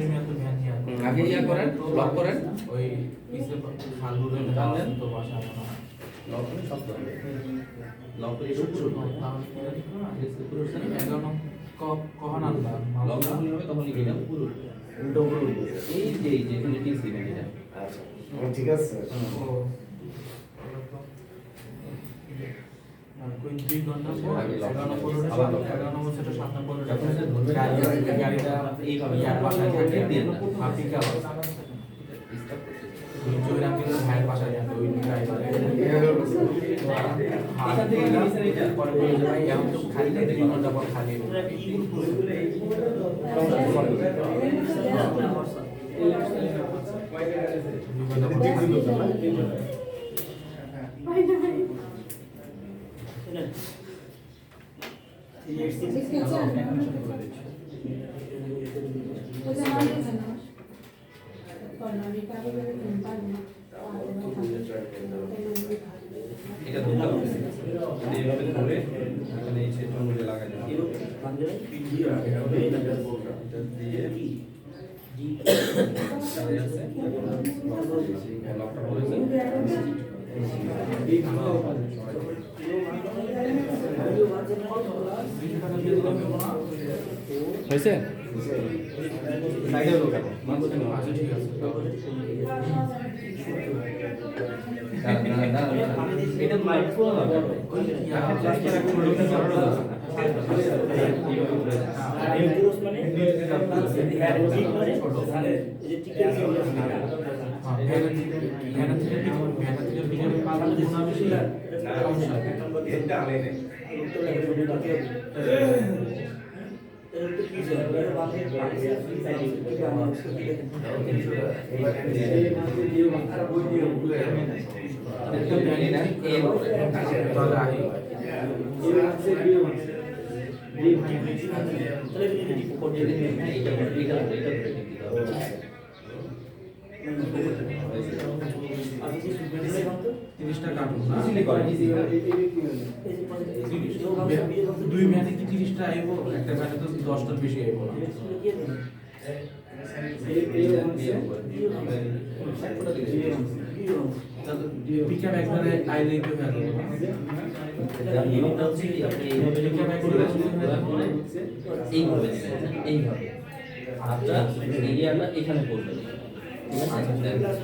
মিয়া তো জ্ঞান নিয়ে আগে ইয়া করেন, লক করেন। ওই পিছে খালুরের টানলেন। তো বাসা না লক করে সব করবেন। লক করে শুরু করুন। কখন আনলাম লক যখন হবে তখনই গেলাম পুরো। উল্টো উল্টো এই যে এখানে টিক্স দিবেন এটা। আচ্ছা ঠিক আছে ও কোন 2 ঘন্টা পর 11 নম্বর সেটা 7 নম্বর গাড়িটা এইভাবে ইয়ার বাসায় থাকে দিয়ে না। আফ্রিকা জয়রাম কিন্তু ভাইয়ের বাসায় থাকে ওই ড্রাইভার এখান থেকে নিয়েছেন এটা? পরে বলে যে ভাই এখন তো খালি না 2 ঘন্টা পর খালি এটা ধরতে হবে। এইভাবে ধরে এখানে এই ছেলের মধ্যে লাগাই দেবেন। এটা দিয়ে চালিয়ে আছে। লকটা বলেছেন। হয়েছে? সাইডে লোক আছে মানবো তুমি আচ্ছা ঠিক আছে এটা মাইনাস করে দাও তিরিশটা কাটুন না দুই ভ্যানে কি 30টা আইবো একটা ভ্যানে তো 10টার বেশি আইবো না পিকআপ একবারে আইলেই তো হয়ে যাবে নিয়মটা হচ্ছে কি আপনি এইভাবে যদি এইভাবে দিবেন এইভাবে হাতটা এরিয়াটা এখানে পড়বে ঠিক আছে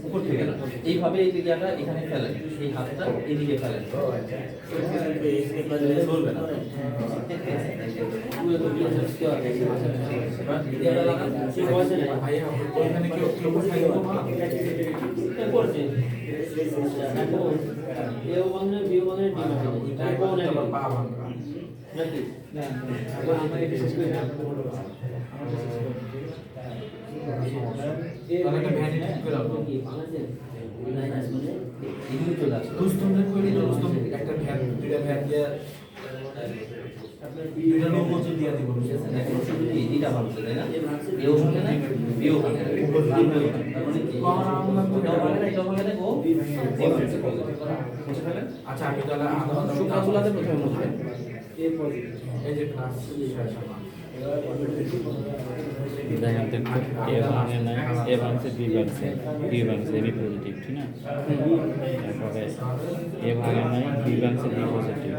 উপর থেকে না এইভাবে এই এরিয়াটা এখানে ফেলেন এই হাতটা এদিকে ফেলেন চলবে না ওইখানে কেউ কেউ খাই দেবো না করছে এও বাংলা বিও বাংলা পা ভাঙা নাকি তাহলে একটা ভ্যানে ঠিক করে রাখবো এগুলো চলে আসবে রুস্তমদের কইলি তো রুস্তম একটা ভ্যান দুইটা ভ্যান দিয়ে দুইটা লোক বলছে দিয়ে দিব এখন শুধু কি এটা ভাঙছে তাই না এও ভাঙে না বিও ভাঙে না তারপরে কি ওটাও ভাঙে না এটাও ভাঙে না ও বুঝে ফেলেন আচ্ছা আমি তাহলে আধা ঘন্টা শুক্রাগুলাতে প্রথমে বুঝবেন এই যে ক্লাস শেষ আমার দেখেন তো এ ভাঙে নাই এ ভাঙছে বি ভাঙছে ডি ভাঙছে বি পজিটিভ ঠিক না তারপরে এ ভাঙে নাই বি ভাঙছে ডি পজিটিভ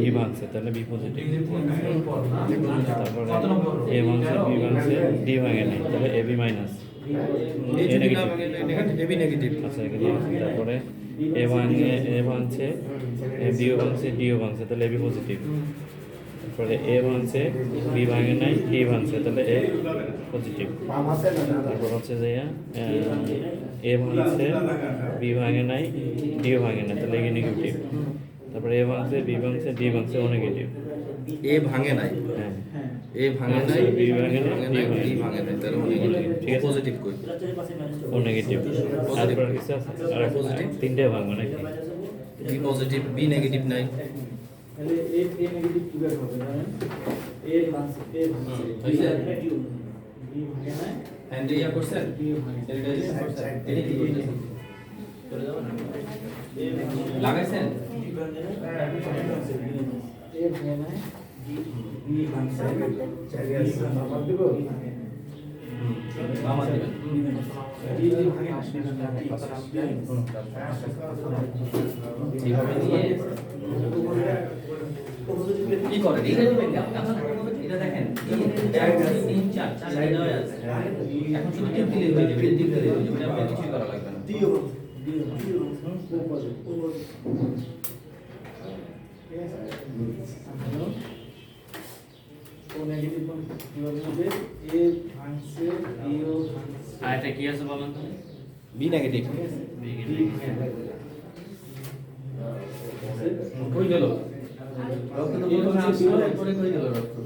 ই ভাঙছে তাহলে বি পজিটিভ তারপরে এ ভাঙছে বি ভাঙছে ডি ভাঙে নাই তাহলে এ বি মাইনাস এই যদি না ভাঙে এবি নেগেটিভ আচ্ছা এখানে তারপরে এ ভাঙছে বিও ভাঙছে ডিও ভাঙছে তাহলে এ বি পজিটিভ তারপরে এ ভাঙছে বি ভাঙে নাই ডি ভাঙছে তাহলে এ পজিটিভ তারপর হচ্ছে যে এ ভাঙছে বি ভাঙে নাই ডিও ভাঙে নাই তাহলে এ নেগেটিভ তারপরে এ ভাঙছে বি ভাঙছে ডি ভাঙছে ও নেগেটিভ এ ভাঙে নাই হ্যাঁ এ ভাঙে নাই বি ভাঙে নাই ডি ভাঙে নাই তাহলে ও নেগেটিভ ঠিক আছে। পজিটিভ কই ও নেগেটিভ তারপর কিছু আছে আর পজিটিভ তিনটে ভাঙবে নাকি বি পজিটিভ বি নেগেটিভ নাই তাহলে এ নেগেটিভ কিভাবে হবে জানেন এ ভাঙছে বি ভাঙে না হ্যান্ড ইয়া করছেন এটা কি করতেছেন চলে যাবে না লাগাইছেন এ ভাঙে না বি ভাঙছে আমার দিব মামা দিবেন ডি ভাঙে আসবে না এইভাবে দিয়ে কি করেন এটা দিবেন এটা দেখেন 1 2 3 4 4 লাইন হয়ে আছে এখন শুধু টিপ দিলে হয়ে যাবে টিপ দিলে হয়ে যাবে আপনি কিছু করা লাগবে না ও নেগেটিভ কিভাবে হবে এ ভাঙছে বিও ভাঙছে আর এটা কি আছে বলেন তো বি নেগেটিভ কই গেল রক্ত তো বলতে আসছে পরে কই গেল রক্ত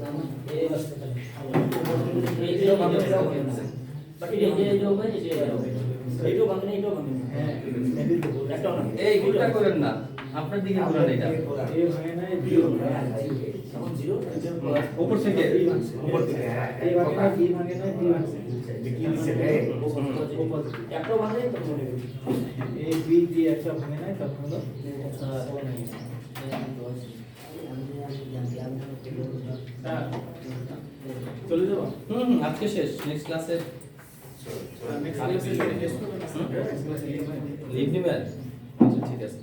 এই গুটা করেন না আপনার দিকে ঘোরান এটা এ ভাঙে না বিও উপর থেকে উপর থেকে এ ভাঙে না বি ভাঙে না ডি ভাঙছে কি দিছে রে একটাও ভাঙে এ বি ডি একটা ভাঙে না তখন হলো চলে যাবো আজকে শেষ নেক্সট ক্লাসে লিভ নেবেন আচ্ছা ঠিক আছে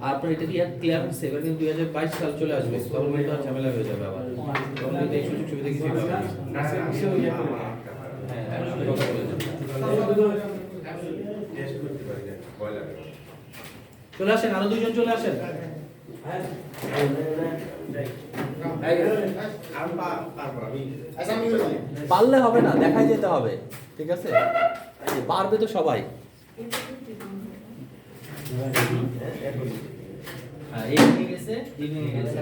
আর আপনার এটা কি ক্লিয়ার হচ্ছে, এবার কিন্তু 2022 সাল চলে আসবে, তখন কিন্তু আর ঝামেলা হয়ে যাবে আবার, তখন কিন্তু এই সুযোগ সুবিধা কিছুই পাবে না। হ্যাঁ, আমি কথা বলে যাবো। চলে আসেন, আরো দুইজন চলে আসেন। পারলে হবে না, দেখাই যেতে হবে, ঠিক আছে? পারবে তো সবাই। হ্যাঁ, এই নিয়ে গেছে, এই নিয়ে গেছে।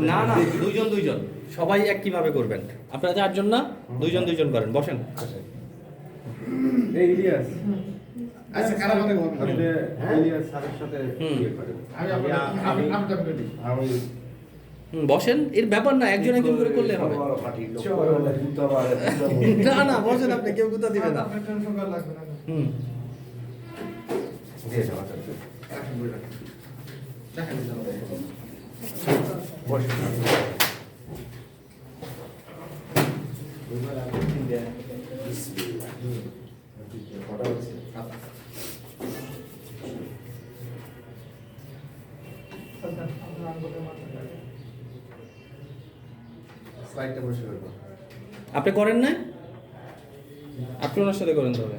না না, দুইজন দুইজন, সবাই এক কিভাবে করবেন? আপনারা 4 জন না, দুইজন দুইজন করেন, বসেন। এই ইলিয়াস আচ্ছা কারা কথা বলবেন আপনি ইলিয়াস স্যারের সাথে ইয়ে করেন আমি বসেন, এর ব্যাপার না, একজন একজন করে করলে হবে। না না, বসেন, আপনি কেউ গুতা দিবে না। হুম, স্লাইডটা বসে করব আপনি করেন না, আপনি ওনার সাথে করেন তবে।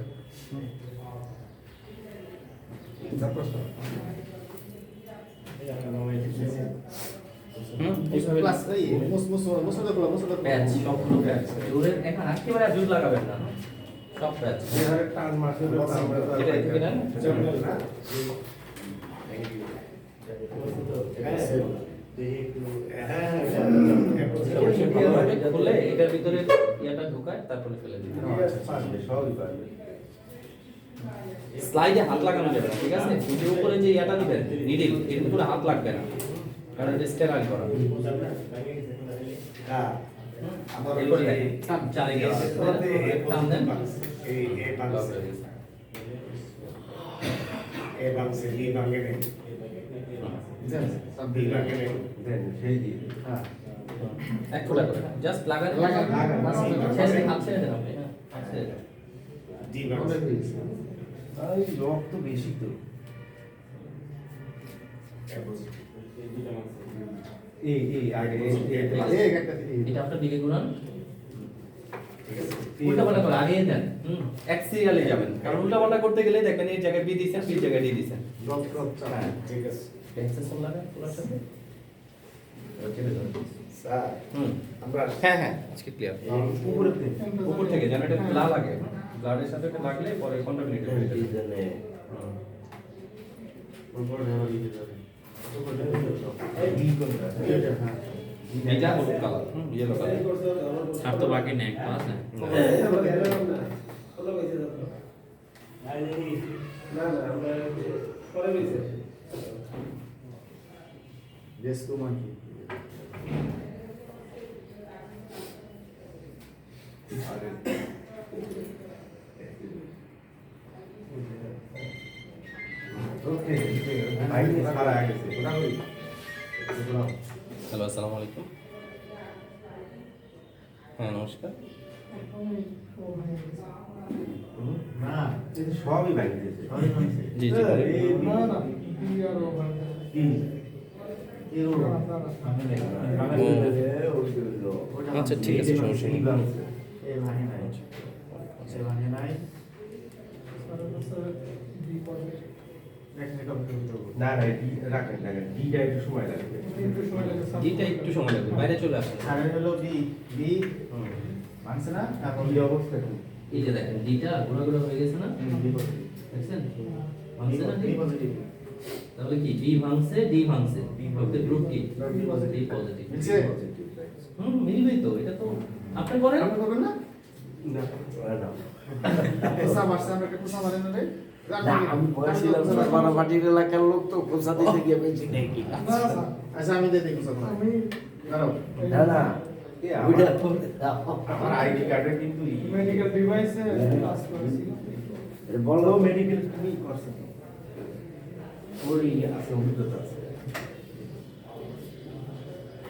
ক্লাস এই মুসুদা প্যাচ, সবগুলো প্যাচ। জোরে এখন একেবারে আর জোর লাগাবেন না, সব প্যাচ। টান মারছে এটা থেকে নেন। খুলে এটার ভিতরে ইয়াটা ঢোকায়, তারপরে ফেলে দিবেন। স্লাইডে হাত লাগানো যাবে না, ঠিক আছে? যে উপরে যে ইয়াটা দিবেন নিডিল, এর ভিতরে হাত লাগবে না, কারণ এটা স্টেরাইল করা। এরপরে দেখেন, চারিদিকে টান দেন। এক ফোঁটা করে জাস্ট লাগান, ছেড়ে দেন, হাত ছেড়ে দেন আপনি, হ্যাঁ, হাত ছেড়ে দেন। রক্ত বেশি তো এই আগে এটা আপনার দিকে ঘুরান, উল্টাপাল্টা করে আগিয়ে দেন। এক সিরিয়ালে যাবেন, কারণ উল্টাপাল্টা করতে গেলে দেখবেন এই জায়গায় বি দিয়েছেন, বি জায়গায় ডি দিয়েছেন। হ্যাঁ ঠিক আছে এক্সেসন লাগান পুরো সাথে। ছেড়ে দেন। স্যার আমরা হ্যাঁ হ্যাঁ, আজকে ক্লিয়ার। উপর থেকে যেন এটা না লাগে, ব্লাডের সাথে এটা লাগলে পরে কন্টামিনেটেড হয়ে যাবে। এটা হলুদ কালার, ইয়েলো কালার। আর তো বাকি নেই, একটা আছে। হ্যালো, আসসালামু আলাইকুম। হ্যাঁ, নমস্কার। না এটা সবই বাইরে জি জি, আচ্ছা ঠিক আছে, সমস্যা নেই। না না রাখেন রাখেন ডিটা একটু সময় লাগবে ডিটা একটু সময় লাগবে, বাইরে চলে আসেন। সাড়ে হলো বি বি মানছে না এখন এই অবস্থা কি এই যে দেখেন ডিটা ঘোরা ঘোরা হয়ে গেছে না, বি পজিটিভ দেখছেন? ভাঙছে না বি ডি? পজিটিভ তাহলে কি বি ভাঙছে, ডি ভাঙছে, ওকে গ্রুপ কি? D positive. মিলছে মিলবেই তো, এটা তো আপনি করেন। আপনি করবেন না না না এসা মারছে আমরা কে কোসা মারেন না রে আমি বলছিলাম স্যার বানাবাটির এলাকার লোক তো কোথা দিতে গিয়ে বেঁচে নেই কি আচ্ছা আমি দিয়ে দেখি সব আমি দাঁড়াও না না ওইটা তো দাও। আমার আইডি কার্ডে কিন্তু মেডিকেল ডিভাইসে কাজ করেছিল। বলো মেডিকেল তুমি করছো ওই আছে অভিজ্ঞতা আছে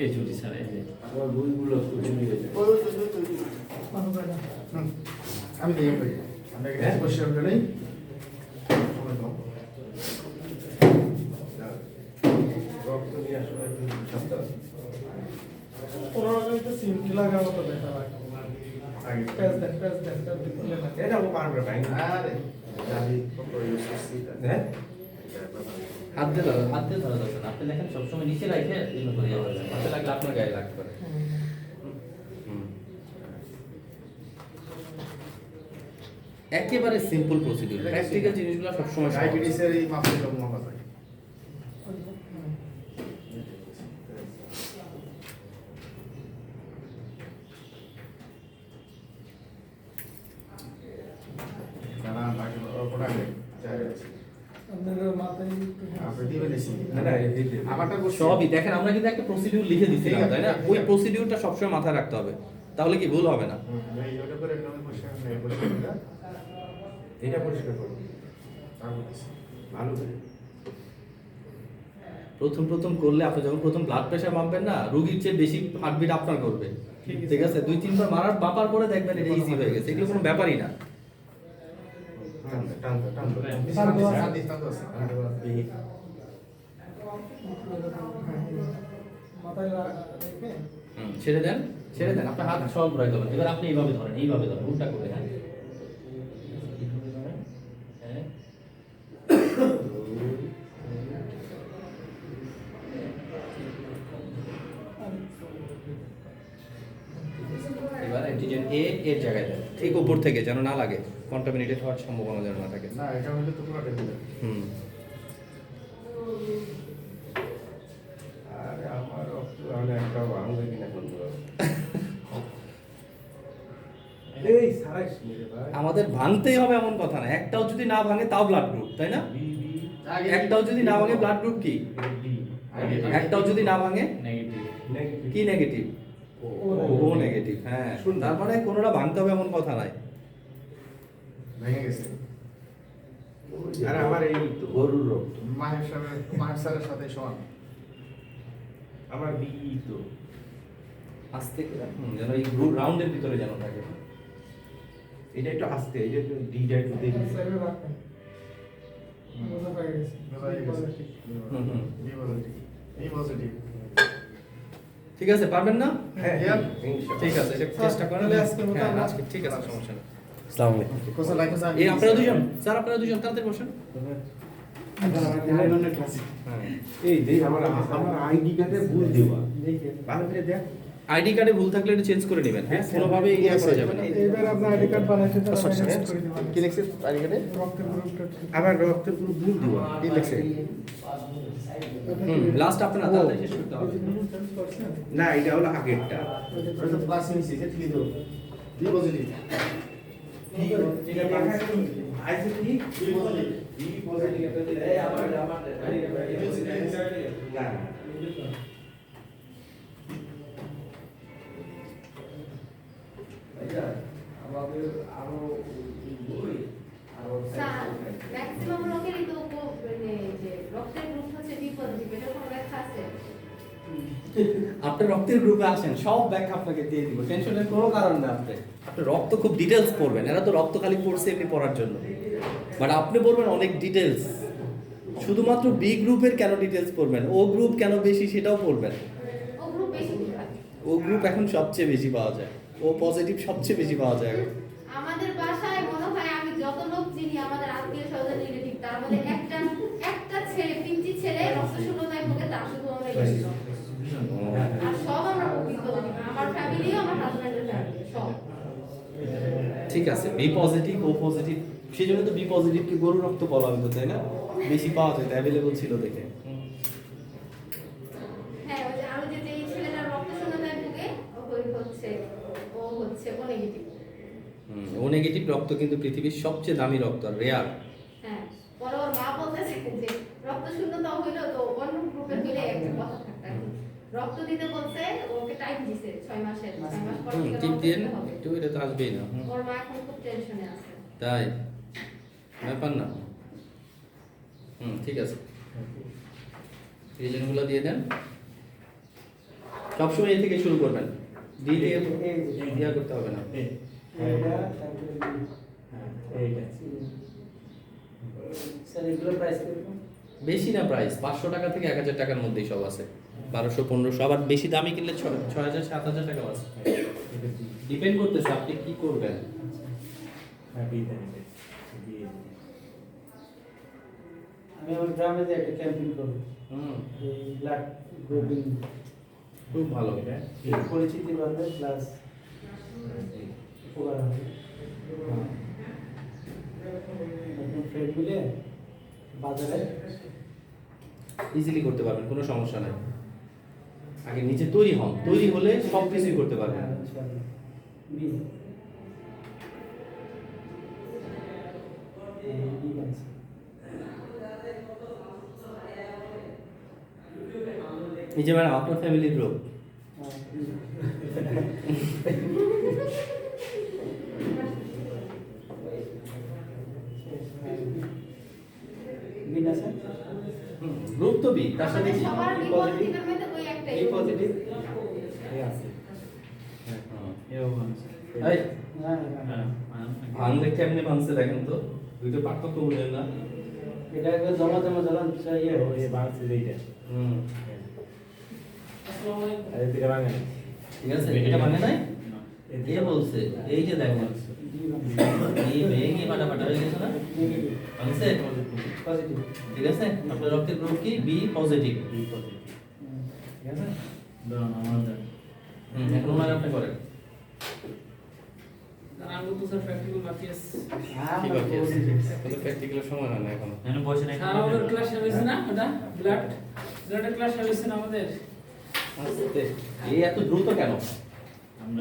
এই চুরি স্যার, এই যে আমার বইগুলো চুরি হয়ে যায়। মানুষ আমি দিয়ে আমরা বসে আমরা নেই রক্ত নিয়ে আসলে সপ্তাহ 15 মিনিট সিমটি লাগা মতো দেখা লাগে আগে প্রেস দেন দিলে না এটা ও পারবে ভাই আরে জানি কত ইউজ করছি হ্যাঁ হাত দিয়ে ধরা যাবে না। আপনি দেখেন সবসময় নিচে রাখে এগুলো করে যাবে, হাতে লাগলে আপনার গায়ে লাগতে পারে। একেবারে সিম্পল প্রসিডিউর, প্র্যাকটিক্যাল জিনিসগুলো সবসময় সহজ। ডায়াবেটিসের এই মাপটা মাপা যায় না লাগে ওটা ডায়াবেটিস আপনাদের মাথায় আপনি দিবেন এসি না না আমারটা বসে সবই দেখেন, আমরা কিন্তু একটা প্রসিডিউর লিখে দিচ্ছিলাম, তাই না? ওই প্রসিডিউরটা সবসময় মাথায় রাখতে হবে, তাহলে কি ভুল হবে না? এই ওটা করে একদম পরিষ্কার হয়ে পরিষ্কার করে এটা পরিষ্কার করব তারপর ভালো করে প্রথম করলে আপনি যখন প্রথম ব্লাড প্রেশার মাপবেন না, রোগীর চেয়ে বেশি হার্টবিট আপনার করবে, ঠিক আছে? 2-3 বার মাপার পরে দেখবেন এটা ইজি হয়ে গেছে, এগুলো কোনো ব্যাপারই না। মাথায় রেখে ছেড়ে দেন, আপনার হাত সব ঘুরাই দেবেন। এবার আপনি এইভাবে ধরেন, উল্টা করে, হ্যাঁ এইভাবে ধরেন, হ্যাঁ। এবার অ্যান্টিজেন এ এর জায়গায় দেন, ঠিক উপর থেকে, যেন না লাগে, কন্টামিনেটেড হওয়ার সম্ভাবনা যেন না থাকে। না এটা হলে তো পুরোটা দিবে হুম। আরে আমার রক্ত আমি একটা ভাঙবে কিনা বলবো এই সারাইস মেরে ভাই আমাদের ভাঙতেই হবে এমন কথা না, একটাও যদি না ভাঙে তাও ব্লাড গ্রুপ, তাই না? একটাও যদি না ভাঙে ব্লাড গ্রুপ কি? একটাও যদি না ভাঙে কি নেগেটিভ? ও নেগেটিভ। হ্যাঁ, তার মানে কোনোটা ভাঙতে হবে এমন কথা নাই। ভেঙে গেছে আরে আমার এই তো গরুর রোগ মাহের সাথে সমান আমার বি তো আস্তে করে রাখুন, যেন এই গ্রুপ রাউন্ডের ভিতরে যেন থাকে। এটা একটু আস্তে, এই যে ডিটা একটু দেখি সাইডে রাখেন বোঝা পাই গেছে এই পজিটিভ ঠিক আছে, পারবেন না? হ্যাঁ ঠিক আছে, এটা চেষ্টা করেন। তাহলে আজকের মতো হ্যাঁ, আমরা- আজকে ঠিক আছে, সমস্যা নেই। আসসালামু আলাইকুম। কোসা লাইকোস এই আপনারা দুজন, স্যার আপনারা দুজন তাড়াতাড়ি বসেন। এই দেখ আমার আইডি কার্ডে ভুল দেওয়া ভালো করে দেখ আইডি কার্ডে ভুল থাকলে এটা চেঞ্জ করে নেবেন, হ্যাঁ? কোনোভাবে ইয়ে করা যাবে না। এইবার আপনার আইডি কার্ড বানাইতে তারা চেঞ্জ করে দিবেন কি লিখছে আইডি কার্ডে রক্তের গ্রুপটা আমার রক্তের পুরো ভুল দেওয়া কি লিখছে লাস্ট আপনারা তাড়াতাড়ি শেষ করতে হবে। চেঞ্জ করছেন না এটা হলো আগেরটা ওটা তো প্লাস নিছি এটা ঠিক দাও বি পজিটিভ এটা পাখা কি আইছে কি বি পজিটিভ এই আমার না আচ্ছা আমাদের আরো স্যার ম্যাক্সিমাম লোকেরই তো মানে যে রক্তের গ্রুপ হচ্ছে বি পজিটিভ, এটা কোনো ব্যাখ্যা আছে? আপনি রক্তের গ্রুপে আসেন, সব ব্যাখ্যা আপনাকে দিয়ে দিব, টেনশনের কোনো কারণ নেই। আপনি রক্ত খুব ডিটেলস পড়বেন, এরা তো রক্ত খালি পড়ছে এমনি পড়ার জন্য, বাট আপনি পড়বেন অনেক ডিটেলস। শুধুমাত্র বি গ্রুপের কেন ডিটেলস পড়বেন, ও গ্রুপ কেন বেশি সেটাও পড়বেন। ও গ্রুপ বেশি কোথায়? ও গ্রুপ এখন সবচেয়ে বেশি পাওয়া যায়, ও পজিটিভ সবচেয়ে বেশি পাওয়া যায় এখন। আমাদের বাসায় মনে হয় আমি যত লোক চিনি, আমাদের আত্মীয় স্বজন রিলেটিভ, তার মধ্যে একটা ছেলে, পিঞ্চি ছেলে রক্ত শূন্যতায় ভোগে, তার শুধু আমরা বেশি। আর সব আমরা বি পজিটিভ, আমার ফ্যামিলিও, আমার হাজবেন্ডের ফ্যামিলি সব। ঠিক আছে, বি পজিটিভ, ও পজিটিভ, সেই জন্য তো বি পজিটিভকে গরু রক্ত বলা হতো, তাই না? বেশি পাওয়া যায়, অ্যাভেলেবল ছিল দেখে। হ্যাঁ, ওই যে আমি যে এই ছেলেটা রক্ত শূন্যতায় ভোগে, ও হচ্ছে ও নেগেটিভ। ও নেগেটিভ রক্ত কিন্তু পৃথিবীর সবচেয়ে দামি রক্ত, আর রেয়ার। হ্যাঁ, পরে ওর মা বলতেছে যে রক্ত শূন্যতা হইলো তো অন্য গ্রুপের হইলে একটা কথা থাকতো। রক্ত দিতে বলছে, ওকে টাইম দিছে 6 মাসের, 6 মাস পর থেকে ঠিক রক্ত দিন দিতে হবে। একটু, এটা তো আসবেই না। ওর মা এখন খুব টেনশনে আছে। তাই ব্যাপার না। ঠিক আছে, রিজনগুলো দিয়ে দেন। সবসময় এ থেকে শুরু করবেন, ডি দিয়ে ইয়া করতে হবে না। স্যার এগুলো প্রাইস কিরকম? বেশি না প্রাইস, 500 টাকা থেকে 1000 টাকার মধ্যেই সব আছে, 1200 1500, আবার বেশি দামি কিনলে 6000 7000 টাকাও আছে। ডিপেন্ড করতেছে আপনি কি করবেন। আমি আমার গ্রামে যে একটা ক্যাম্পিং করবো, এই ব্লাড গ্রুপিং খুব ভালো। পরিচিতি বাড়বে, প্লাস উপকার হবে। নতুন ফ্রেন্ড মিলে বাজারে ইজিলি করতে পারবেন, কোনো সমস্যা নাই। আগে নিজে তৈরি হন, তৈরি হলে সব কিছুই করতে পারবেন। ইনশাআল্লাহ। বি বি বানছে। নিজে ম্যাডাম আপনার ফ্যামিলির লোক, বিন আছে, গ্রুপ তো বি, তার সাথে আমাদের সবার কি বি positive? পজিটিভের মধ্যে ওই একটাই এই পজিটিভ এই আছে। এই ভাঙলে কেমনে ভাঙছে দেখেন তো, দুইটা পার্থক্য বুঝলেন না? এটা একবার জমা জমা জ্বালান চাইয়ে হুম, ভাঙে ঠিক আছে, এটা ভাঙে নাই? এ বলছে, এই যে দেখেন, এই ভেঙে ফাটাফাটা হয়ে গেছে না? ভাঙছে? পজিটিভ। ঠিক আছে, আপনার রক্তের গ্রুপ কি? B positive. ঠিক আছে? এখন ওনার আপনি করেন। কি বাকি আছে? কিন্তু প্র্যাকটিক্যালের সময় হয় না এখনো। আস্তে। এই এত দ্রুত কেন?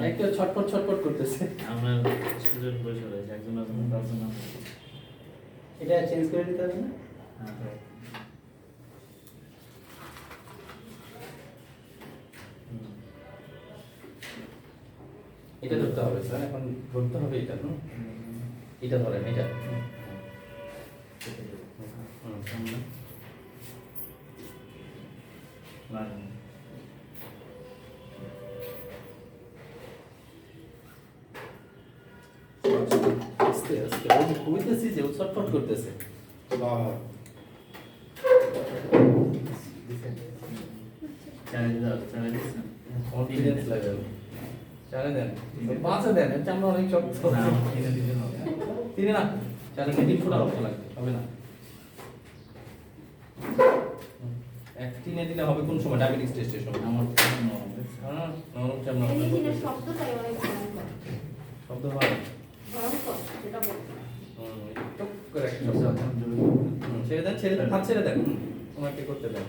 একটা ছটফট ছটফট করতেছে। এটা চেঞ্জ করে দিতে হবে না? এটা ধরতে হবে স্যার, এখন ধরতে হবে এটা, না? এটা ধরেন, এটা। আস্তে আস্তে, ওই যে কইতেছি যে ও ছটফট করতেছে। কনফিডেন্স লেভেল চারে দেন, পাঁচে দেন, এর চামড়া অনেক শক্ত। তিনে না, চারে না, 3 ফোঁটা রক্ত লাগবে, হবে না। এক তিনে দিলে হবে কোন সময়? ডায়াবেটিস টেস্টের সময়। আমার হ্যাঁ, নরম চামড়া। এই জিনিসের শব্দটাই অনেক ভয়ঙ্কর। শব্দ ভালো। ভয়ঙ্কর, সেটা বলতে না। টুক করে একটা শব্দ। ছেড়ে দেন, ছেড়ে দেন, হাত ছেড়ে দেন, ওনাকে করতে দেন।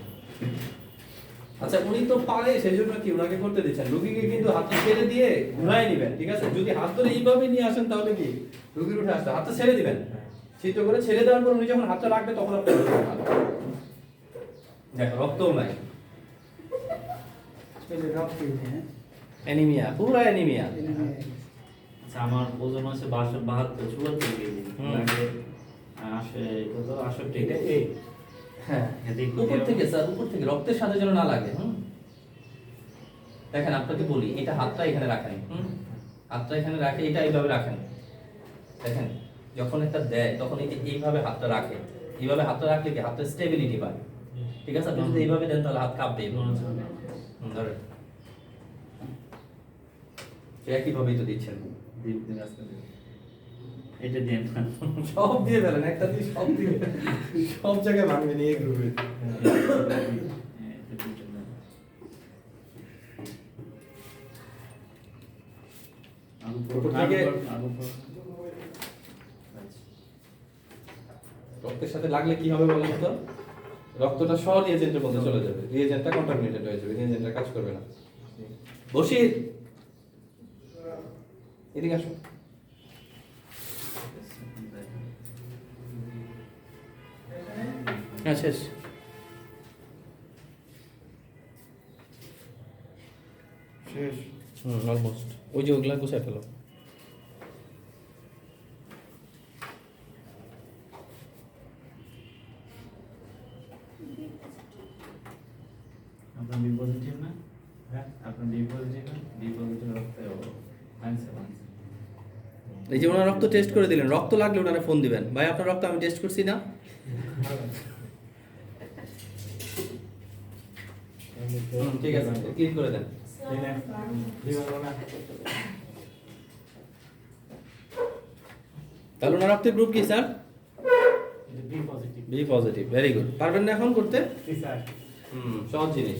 আচ্ছা, উনি তো পারে, সেই জন্য কি ওনাকে করতে দিচ্ছেন। রোগীকে কিন্তু হাতটা ছেড়ে দিয়ে ঘুরাই নেবেন, ঠিক আছে? যদি হাত ধরে এইভাবে নিয়ে আসেন তাহলে কি রোগীর উঠে আসতে, হাতটা ছেড়ে দিবেন। ছিদ্র করে ছেড়ে দেওয়ার পর উনি যখন হাতটা রাখবে তখন আপনি দেখো রক্তও নাই। অ্যানিমিয়া, পুরো অ্যানিমিয়া। আমার ওজন আছে 72 সুগার কেজি, লাগে আসে কত 68। হ্যাঁ, উপর থেকে স্যার, উপর থেকে রক্তের সাথে যেন না লাগে। দেখেন আপনাকে বলি, এটা হাতটা এখানে রাখেন, হাতটা এখানে রাখে, এটা এইভাবে রাখেন। দেখেন যখন একটা দেয় তখন এই যে এইভাবে হাতটা রাখে, এইভাবে হাতটা রাখলে কি হাতের স্টেবিলিটি পায়, ঠিক আছে? আপনি যদি এইভাবে দেন তাহলে হাত কাঁপবে। ধরেন একইভাবেই তো দিচ্ছেন, এটা দিয়ে সব দিয়ে ফেলেন, একটা দিয়ে সব দিয়ে, সব জায়গায় ভাঙবেন এই গ্রুপে। রক্তের সাথে লাগলে কি হবে বলেন তো? রক্তটা সব রিয়েজেন্টের মধ্যে চলে যাবে, রিয়েজেন্টটা কন্টামিনেটেড হয়ে যাবে, রিয়েজেন্টটা কাজ করবে না। বসির এদিকে আসো। হ্যাঁ, শেষ। শেষ, অলমোস্ট। ওই যে ওগুলা গুছায় ফেলো। আপনার বি পজিটিভ না? হ্যাঁ, আপনার বি পজিটিভ না? বি পজিটিভ রক্ত আনছে। এই যে ওনার রক্ত টেস্ট করে দিলেন, রক্ত লাগলে ওনারা ফোন দিবেন, ভাই আপনার রক্ত আমি টেস্ট করছি না। ঠিক আছে ক্লিক করে দেন। তাহলে ওনার রক্তের গ্রুপ কি sir? B positive. Very good. পারবেন না এখন করতে? সহজ জিনিস।